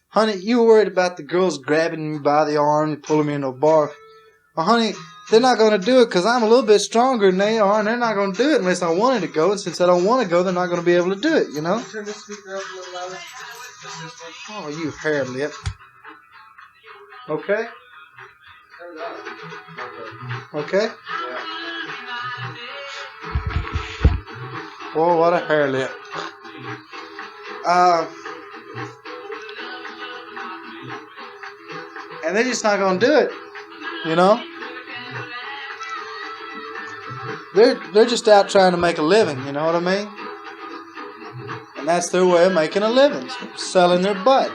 Honey, you were worried about the girls grabbing me by the arm and pulling me into a bar. Well, honey, they're not going to do it because I'm a little bit stronger than they are, and they're not going to do it unless I wanted to go. And since I don't want to go, they're not going to be able to do it, Turn the speaker up a little louder. Oh, you hair lip. Okay? Turn it up. Okay? Yeah. Whoa, what a hair lip. And they're just not going to do it, They're just out trying to make a living, you know what I mean? And that's their way of making a living, selling their butt.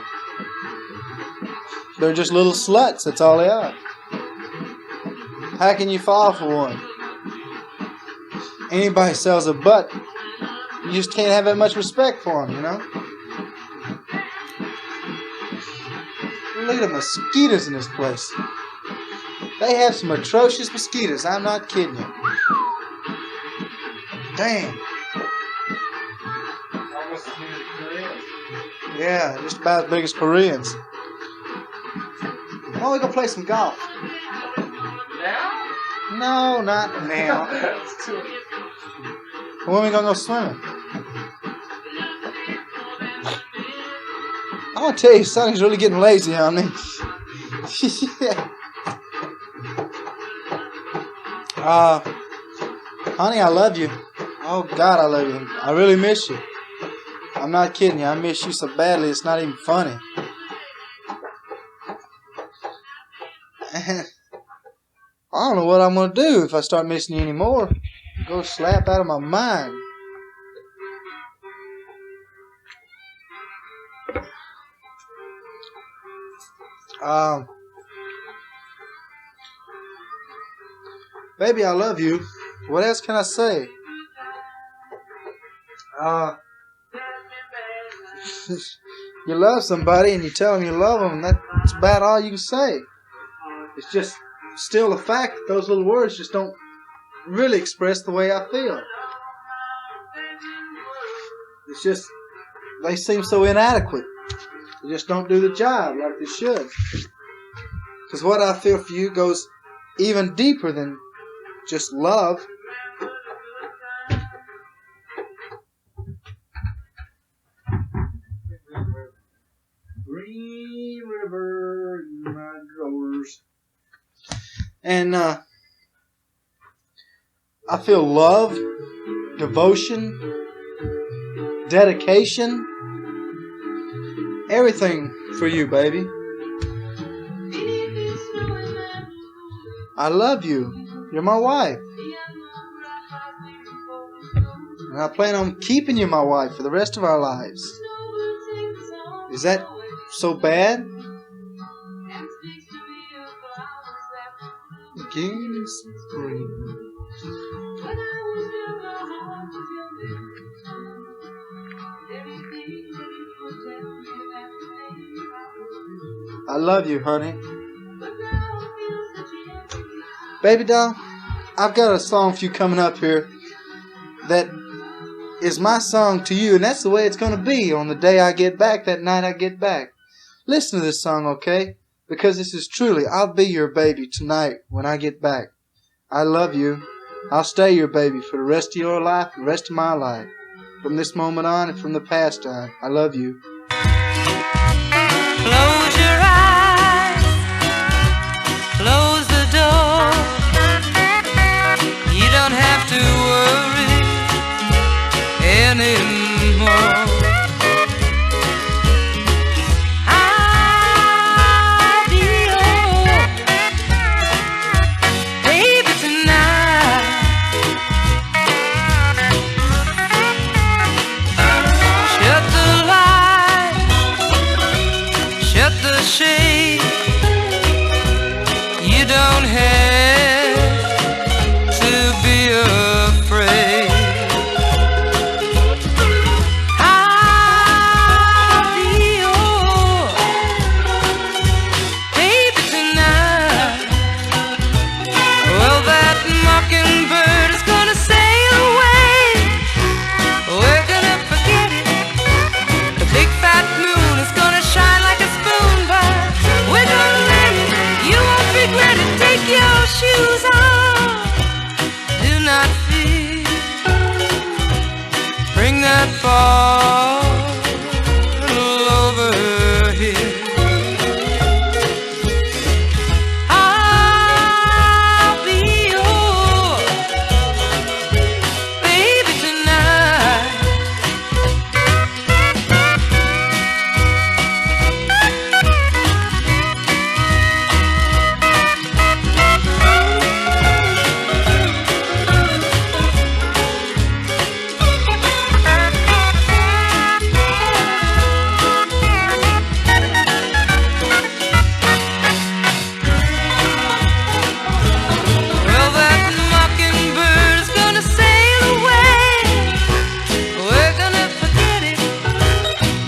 They're just little sluts, that's all they are. How can you fall for one? Anybody sells a butt, you just can't have that much respect for them, Look at the mosquitoes in this place. They have some atrocious mosquitoes. I'm not kidding you. Damn. Almost as big as Koreans. Yeah, just about as big as Koreans. Why don't we go play some golf? Now? No, not now. That's too. When are we gonna go swimming? I want to tell you, Sonny's really getting lazy on me. Yeah. Honey, I love you. Oh, God, I love you. I really miss you. I'm not kidding you. I miss you so badly, it's not even funny. And I don't know what I'm going to do if I start missing you anymore. Go slap out of my mind. Baby, I love you. What else can I say? you love somebody and you tell them you love them, and that's about all you can say. It's just still a fact that those little words just don't really express the way I feel. It's just, they seem so inadequate. They just don't do the job like they should. Because what I feel for you goes even deeper than just love. Green River in my drawers. And I feel love, devotion, dedication, everything for you, baby. I love you. You're my wife. And I plan on keeping you my wife for the rest of our lives. Is that so bad? Again, spring. I love you, honey. Baby doll, I've got a song for you coming up here that is my song to you, and that's the way it's going to be on the day I get back, that night I get back. Listen to this song, okay? Because this is truly, I'll be your baby tonight when I get back. I love you. I'll stay your baby for the rest of your life, the rest of my life. From this moment on and from the past on, I love you. Close your eyes, close the door. You don't have to worry anymore. I'll be your baby tonight. Shut the light, shut the shade. You don't have to be afraid. I'll be your baby tonight. Well, that mockingbird is gonna sail away. We're gonna forget it. The big fat moon is gonna shine like a spoon, but we're gonna let it. You won't regret it. Take your shoes off. Do not fear. Bring that bottle over here. I'll be your baby tonight. Well, that mockingbird is gonna sail away. We're gonna forget it.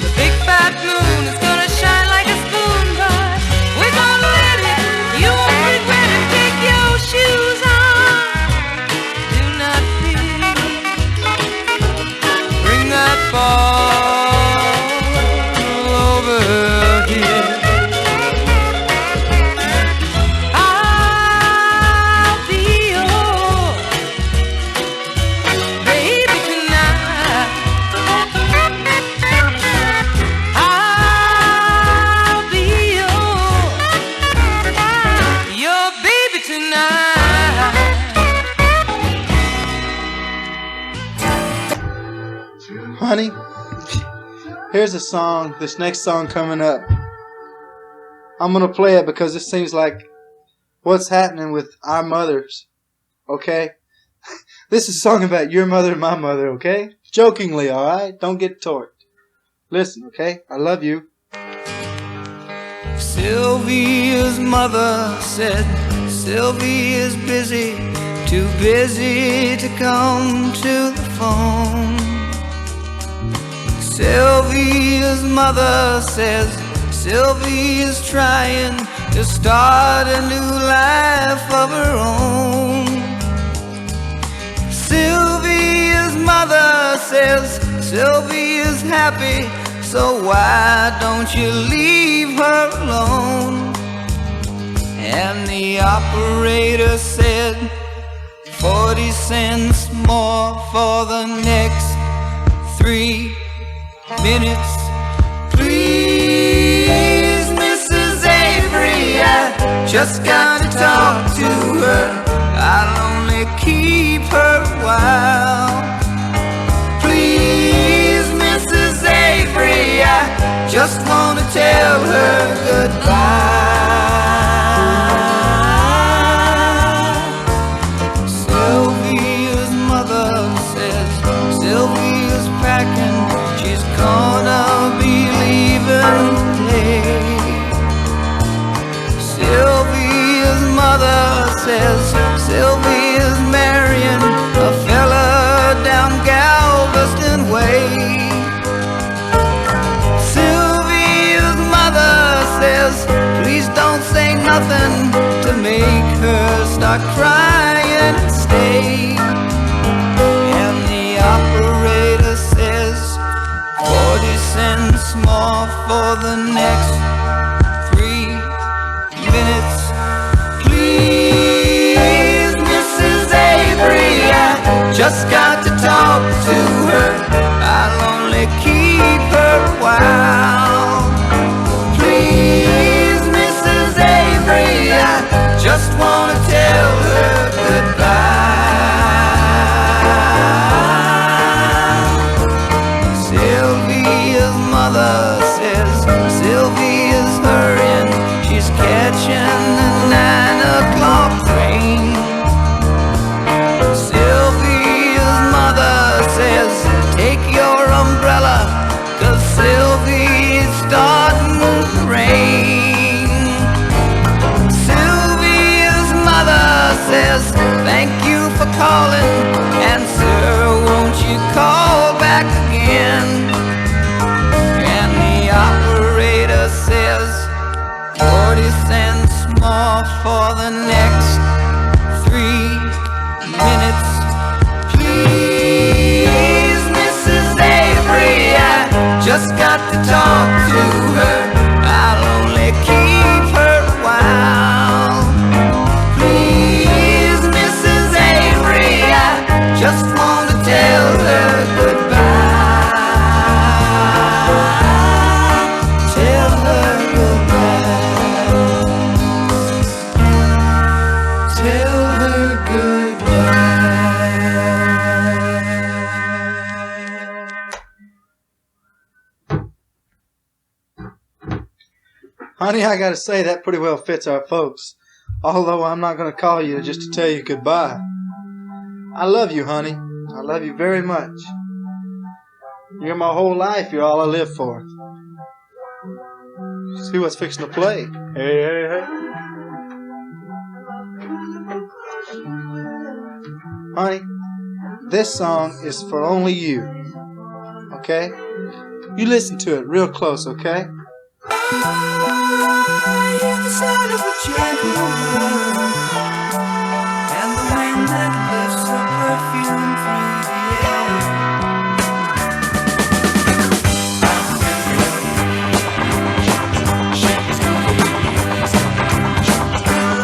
The big fat moon is gonna shine like a spoon, but we're gonna let it. You won't regret it. Take your shoes off. Do not fear. Bring that ball over here. I'll be your baby tonight. I'll be your baby tonight. Honey, here's a song, this next song coming up. I'm going to play it because it seems like what's happening with our mothers, okay? This is a song about your mother and my mother, okay? Jokingly, alright? Don't get torqued. Listen, okay? I love you. Sylvia's mother said Sylvie is busy, too busy to come to the phone. Sylvia's mother says Sylvia's trying to start a new life of her own. Sylvia's mother says Sylvia's happy, so why don't you leave her alone? And the operator said 40 cents more for the next 3 minutes. Please, Mrs. Avery, I just got to talk to her. I'll only keep her a while. Please, Mrs. Avery, I just want to tell her goodbye. Sylvia's mother says Sylvia's packing, she's gonna be leaving today. Sylvia's mother says Sylvia's marrying a fella down Galveston Way. Sylvia's mother says please don't say nothing to make her start crying and stay. And the operator says 40 cents more for the next 3 minutes. Please, Mrs. Avery, I just got to talk to her. I'll only keep her a while. Please, Mrs. Avery, I just want to tell her goodbye. Sylvia's mother says Sylvia's hurrying, she's catching the 9 o'clock train. Sylvia's mother says take your umbrella, 'cause Sylvia's starting to rain. Sylvia's mother says thank you for calling, and sir, won't you call back again? And the operator says 40 cents more for the next 3 minutes. Please, Mrs. Avery, I just got to talk to her. I'll only keep her a while. Please, Mrs. Avery, I just want to tell her goodbye. Tell her goodbye. Tell her goodbye. Honey, I gotta say that pretty well fits our folks. Although I'm not gonna call you just to tell you goodbye. I love you, honey. I love you very much. You're my whole life. You're all I live for. See what's fixing to play. Hey, hey, hey. Honey, this song is for only you. Okay? You listen to it real close, okay? I hear the sound of a gentle wind and the wind that lifts her perfume through the air.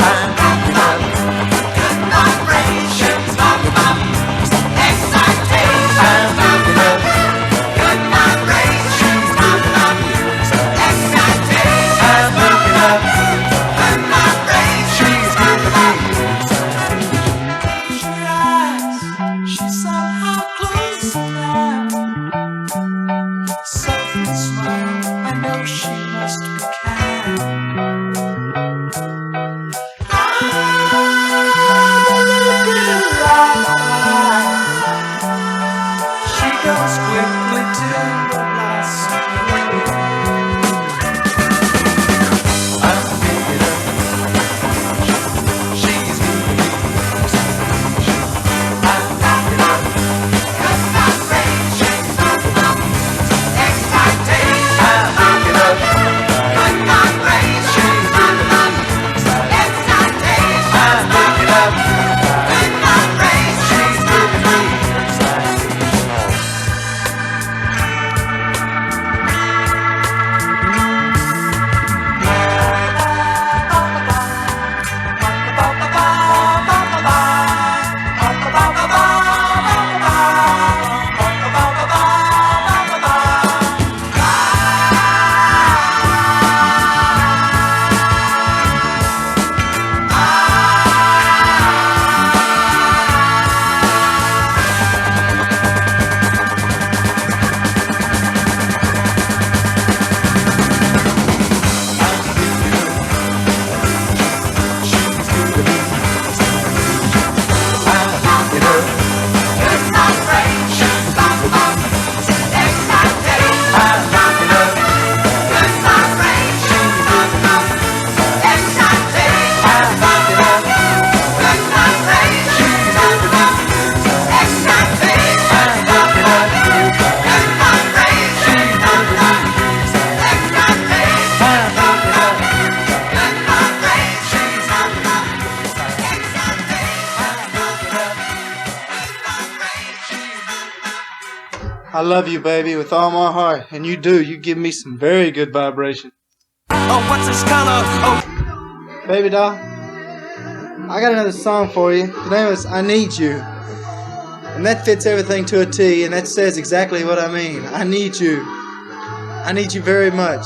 I'm picking up good vibrations, excitation. I'm picking up good vibrations, excitation. I'm picking up good vibrations. I love you, baby, with all my heart. And you do. You give me some very good vibration. Oh, what's his color? Oh. Baby doll, I got another song for you. The name is I Need You. And that fits everything to a T, and that says exactly what I mean. I need you. I need you very much.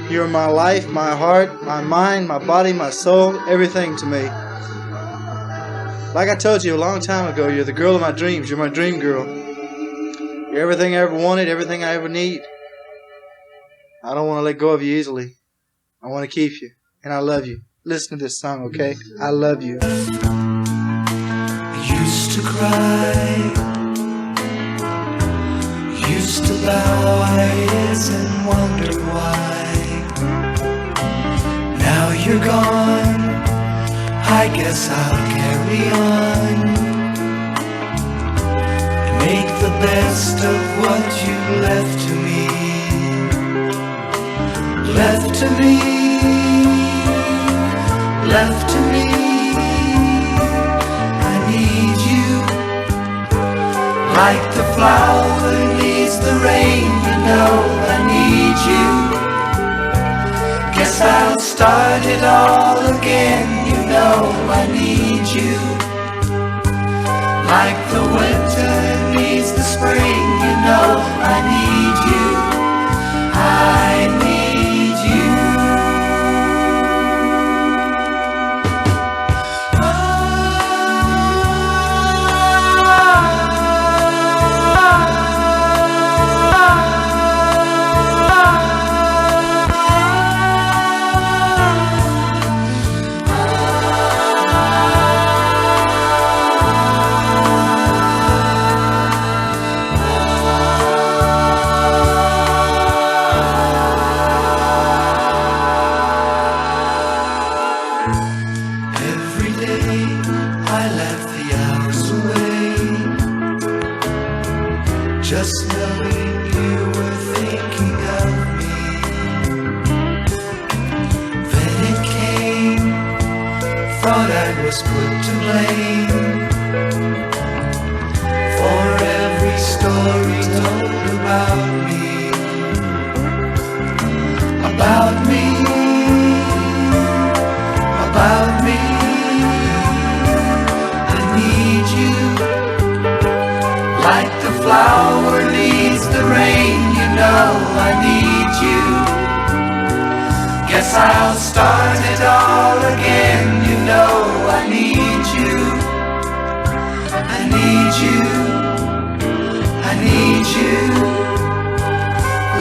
You're my life, my heart, my mind, my body, my soul, everything to me. Like I told you a long time ago, you're the girl of my dreams. You're my dream girl. You're everything I ever wanted, everything I ever need. I don't want to let go of you easily. I want to keep you, and I love you. Listen to this song, okay? I love you. Used to cry, used to bow our heads and wonder why. Now you're gone, I guess I'll carry on and make the best of what you left to me. Left to me, left to me. I need you like the flower needs the rain. You know I need you. Guess I'll start it all again. You know I need you like the winter needs the spring. You know I need you. I need you. Just knowing you were thinking of me. Then it came, thought I was put to blame for every story told about me. About me, about me. I need you like the flower needs the rain. You know I need you. Guess I'll start it all again. You know I need you. I need you. I need you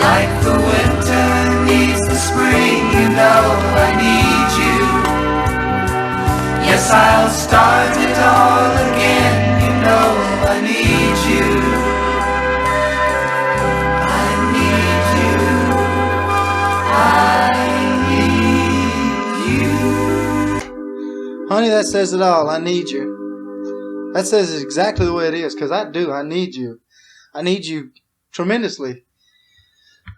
like the winter needs the spring. You know I need you. Yes, I'll start it all again. You know I need you. I need you. I need you. Honey, that says it all. I need you. That says it exactly the way it is, because I do. I need you. I need you tremendously.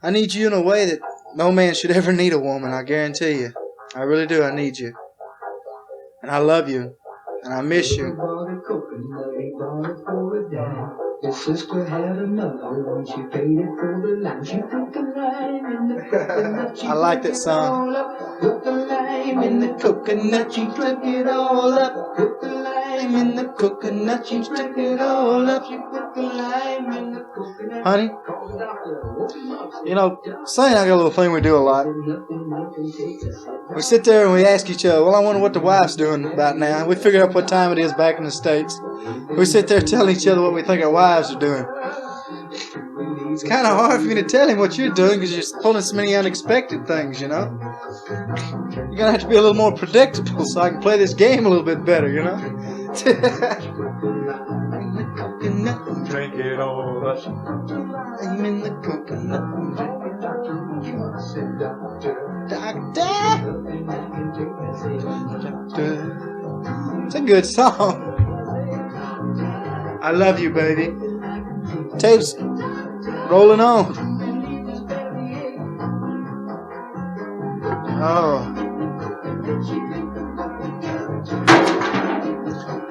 I need you in a way that no man should ever need a woman, I guarantee you. I really do. I need you. And I love you. And I miss you. Your sister had another and she paid it for the lime. She put the lime in the coconut. I like that song. Put the lime in the coconut. She drank it all up. Put the lime in the coconut. She drank it all up. She put the lime in the coconut. Honey, you know, Sonny and I got a little thing we do a lot. We sit there and we ask each other, well, I wonder what the wife's doing about now. We figure out what time it is back in the States. We sit there telling each other what we think our wives are doing. It's kind of hard for me to tell him what you're doing because you're pulling so many unexpected things, you know. You're going to have to be a little more predictable so I can play this game a little bit better, you know. Drink it all up. I'm in the coconut. Doctor. It's a good song. I love you, baby. Tape's rolling on. Oh.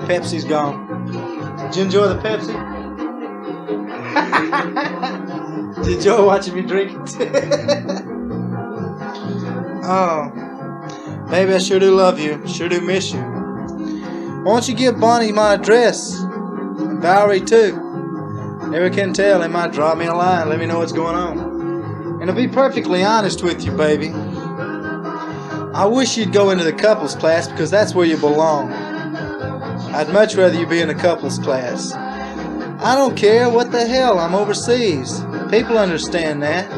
Pepsi's gone. Did you enjoy the Pepsi? You enjoy watching me drink it? Oh, baby, I sure do love you. Sure do miss you. Why don't you give Bonnie my address? And Valerie too. Never can tell. They might drop me a line. Let me know what's going on. And to be perfectly honest with you, baby, I wish you'd go into the couples class because that's where you belong. I'd much rather you be in the couples class. I don't care. What the hell? I'm overseas. People understand that.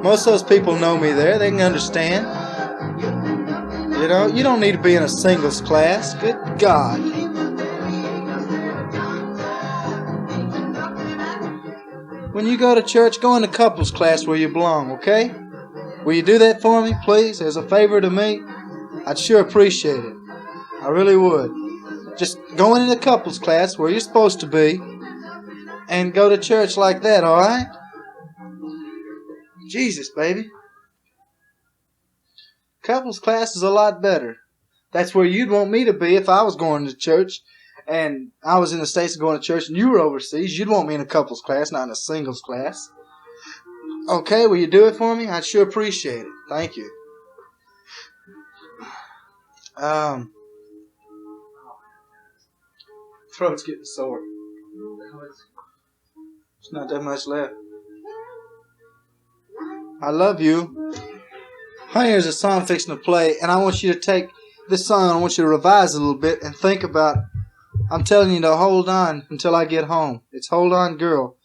Most of those people know me there. They can understand. You know, you don't need to be in a singles class. Good God. When you go to church, go in the couples class where you belong, okay? Will you do that for me, please, as a favor to me? I'd sure appreciate it. I really would. Just go into the couples class where you're supposed to be and go to church like that, alright? Jesus, baby. Couples class is a lot better. That's where you'd want me to be if I was going to church and I was in the States and going to church and you were overseas. You'd want me in a couples class, not in a singles class. Okay, will you do it for me? I'd sure appreciate it. Thank you. Throat's getting sore. There's not that much left. I love you. Honey, there's a song fixing to play, and I want you to take this song, I want you to revise it a little bit and think about, I'm telling you to hold on until I get home. It's Hold On Girl.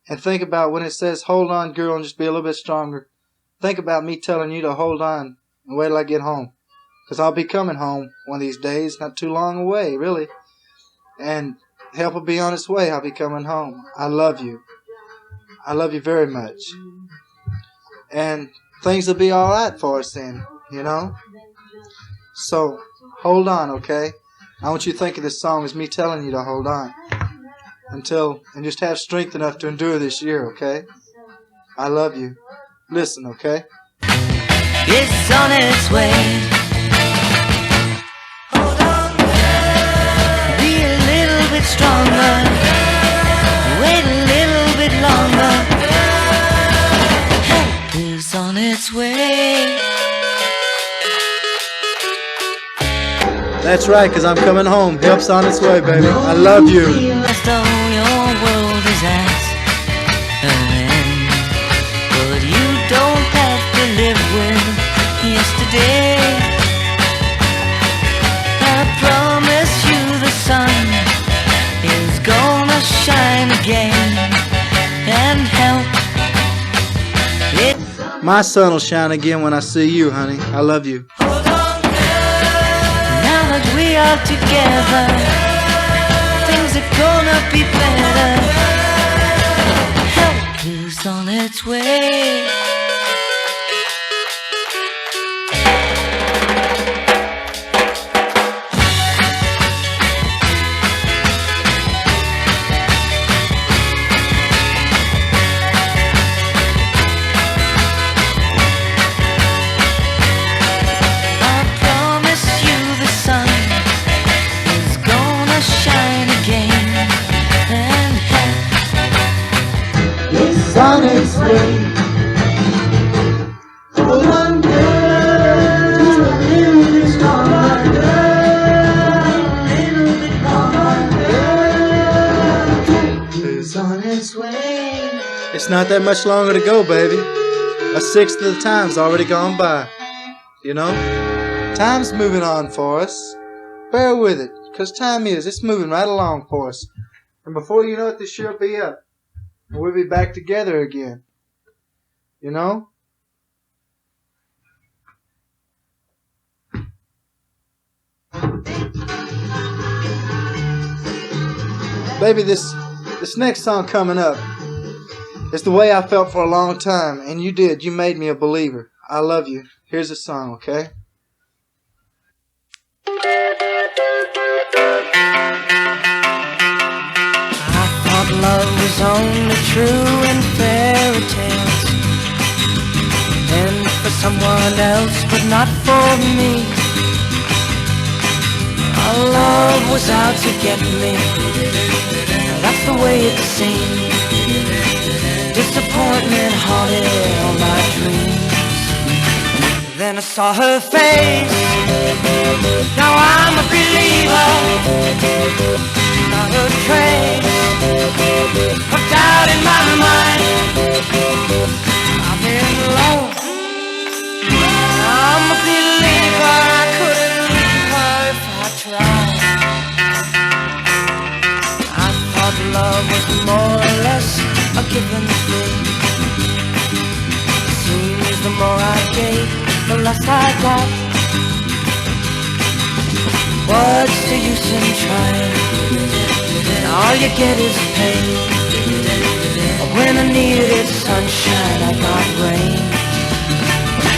And think about when it says hold on girl and just be a little bit stronger. Think about me telling you to hold on and wait till I get home. Because I'll be coming home one of these days, not too long away, really. And help will be on its way. I'll be coming home. I love you. I love you very much. And things will be alright for us then, you know? So, hold on, okay? I want you to think of this song as me telling you to hold on. And just have strength enough to endure this year, okay? I love you. Listen, okay? It's on its way. Hold on, be a little bit stronger. Wait a little bit longer. Help is on its way. That's right, because I'm coming home. Help's on its way, baby. I love you. Rest of your world is at an end, but you don't have to live with yesterday. I promise you the sun is gonna shine again and help. My sun will shine again when I see you, honey. I love you. Now that we are together, things are gonna be better. Help is on its way. On its way. Hold on, girl, just a little bit stronger, girl, a little bit longer, girl. It's on its way. It's not that much longer to go, baby. A sixth of the time's already gone by. You know? Time's moving on for us. Bear with it, because time it's moving right along for us. And before you know it, this year will be up. And we'll be back together again. You know? Baby, this next song coming up is the way I felt for a long time. And you did. You made me a believer. I love you. Here's the song, okay? Love was only true in fairy tales, and for someone else, but not for me. Our love was out to get me. That's the way it seemed. Disappointment haunted all my dreams. Then I saw her face. Now I'm a believer. Not a trace of doubt in my mind. I'm in love. I'm a believer. I couldn't leave her if I tried. I thought love was more or less a given thing. Seems the more I gave, the less I got. What's the use in trying? All you get is pain. When I needed sunshine, I got rain.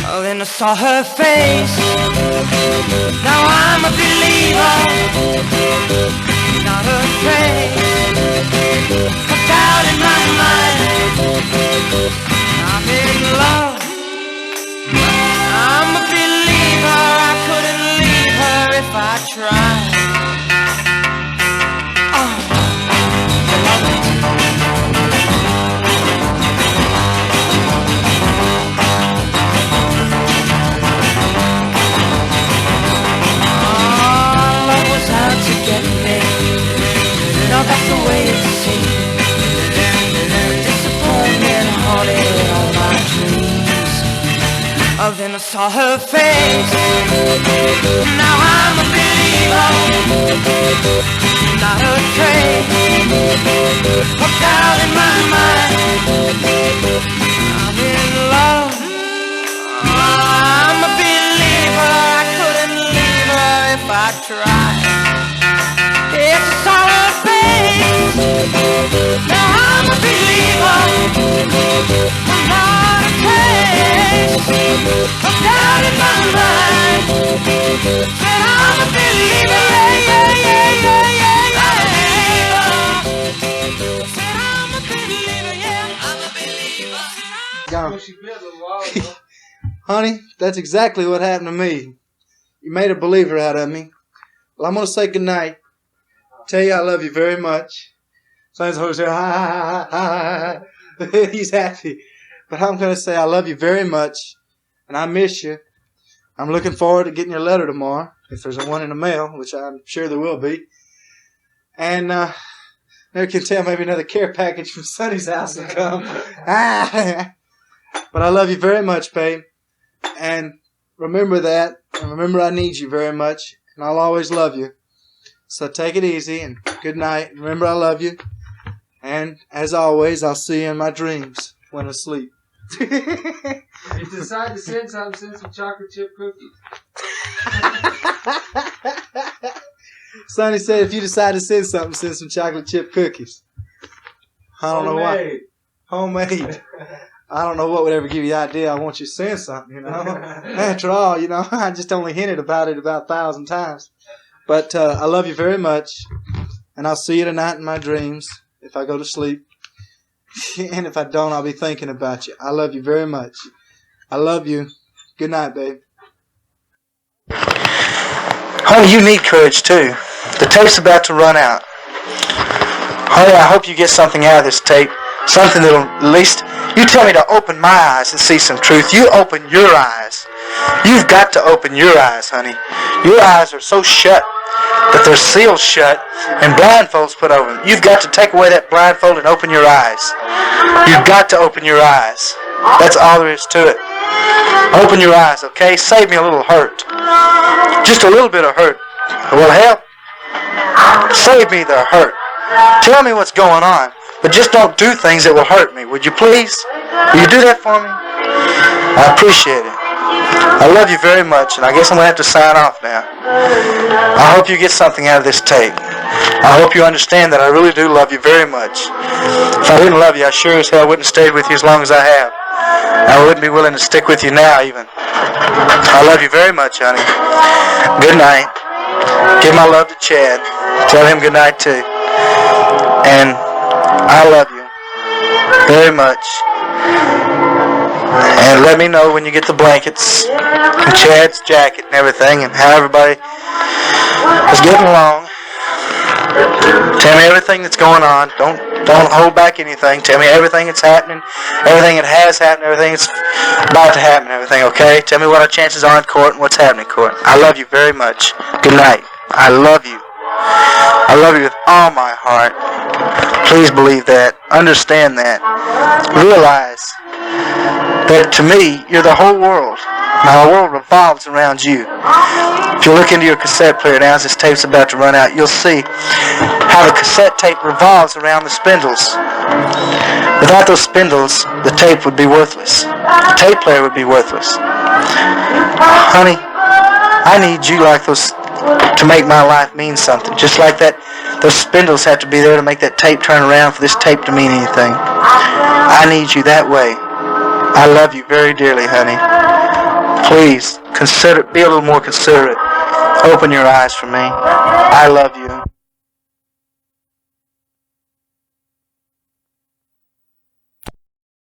Oh, then I saw her face. Now I'm a believer. Not a trace of doubt in my mind. I'm in love. I'm a believer. I couldn't leave her if I tried. Love was out to get me. Now that's the way it seemed. Disappointment haunted all my dreams. Oh, then I saw her face. Now I'm a believer. Not a trace of doubt in my mind. I'm in love. I'm a believer. I couldn't leave her if I tried. If I saw her face. Now I'm a believer. I'm not a trace of doubt in my mind. Said I'm a believer. Yeah, yeah, yeah, yeah, yeah, yeah. Said I'm a believer. Yeah, I'm a believer. Gone. She bit a little while ago. Honey, that's exactly what happened to me. You made a believer out of me. Well, I'm going to say goodnight. Tell you I love you very much. Son's Jose, hi. He's happy. But I'm going to say I love you very much. And I miss you. I'm looking forward to getting your letter tomorrow. If there's one in the mail, which I'm sure there will be. And never can tell, maybe another care package from Sonny's house will come. But I love you very much, babe. And remember that. And remember I need you very much. And I'll always love you. So take it easy and good night. Remember I love you. And as always, I'll see you in my dreams when asleep. If you decide to send something, send some chocolate chip cookies. Sonny said if you decide to send something, send some chocolate chip cookies. I don't know why. Homemade. I don't know what would ever give you the idea I want you to send something, you know. After all, you know, I just only hinted about it about 1,000 times. But I love you very much, and I'll see you tonight in my dreams if I go to sleep. And if I don't, I'll be thinking about you. I love you very much. I love you. Good night, babe. Honey, you need courage, too. The tape's about to run out. Honey, I hope you get something out of this tape. Something that'll at least... You tell me to open my eyes and see some truth. You open your eyes. You've got to open your eyes, honey. Your eyes are so shut that they're sealed shut and blindfolds put over them. You've got to take away that blindfold and open your eyes. You've got to open your eyes. That's all there is to it. Open your eyes, okay? Save me a little hurt. Just a little bit of hurt. Will help. Save me the hurt. Tell me what's going on. But just don't do things that will hurt me. Would you please? Will you do that for me? I appreciate it. I love you very much, and I guess I'm going to have to sign off now. I hope you get something out of this tape. I hope you understand that I really do love you very much. If I didn't love you, I sure as hell wouldn't have stayed with you as long as I have. I wouldn't be willing to stick with you now, even. I love you very much, honey. Good night. Give my love to Chad. Tell him good night, too. And I love you very much. And let me know when you get the blankets and Chad's jacket and everything and how everybody is getting along. Tell me everything that's going on. Don't hold back anything. Tell me everything that's happening, everything that has happened, everything that's about to happen, everything, okay? Tell me what our chances are in court and what's happening in court. I love you very much. Good night. I love you. I love you with all my heart. Please believe that. Understand that. Realize that to me, you're the whole world. My world revolves around you. If you look into your cassette player now as this tape's about to run out, you'll see how the cassette tape revolves around the spindles. Without those spindles, the tape would be worthless. The tape player would be worthless. Honey, I need you like those to make my life mean something. Just like that, those spindles have to be there to make that tape turn around for this tape to mean anything. I need you that way. I love you very dearly, honey. Please, be a little more considerate. Open your eyes for me. I love you.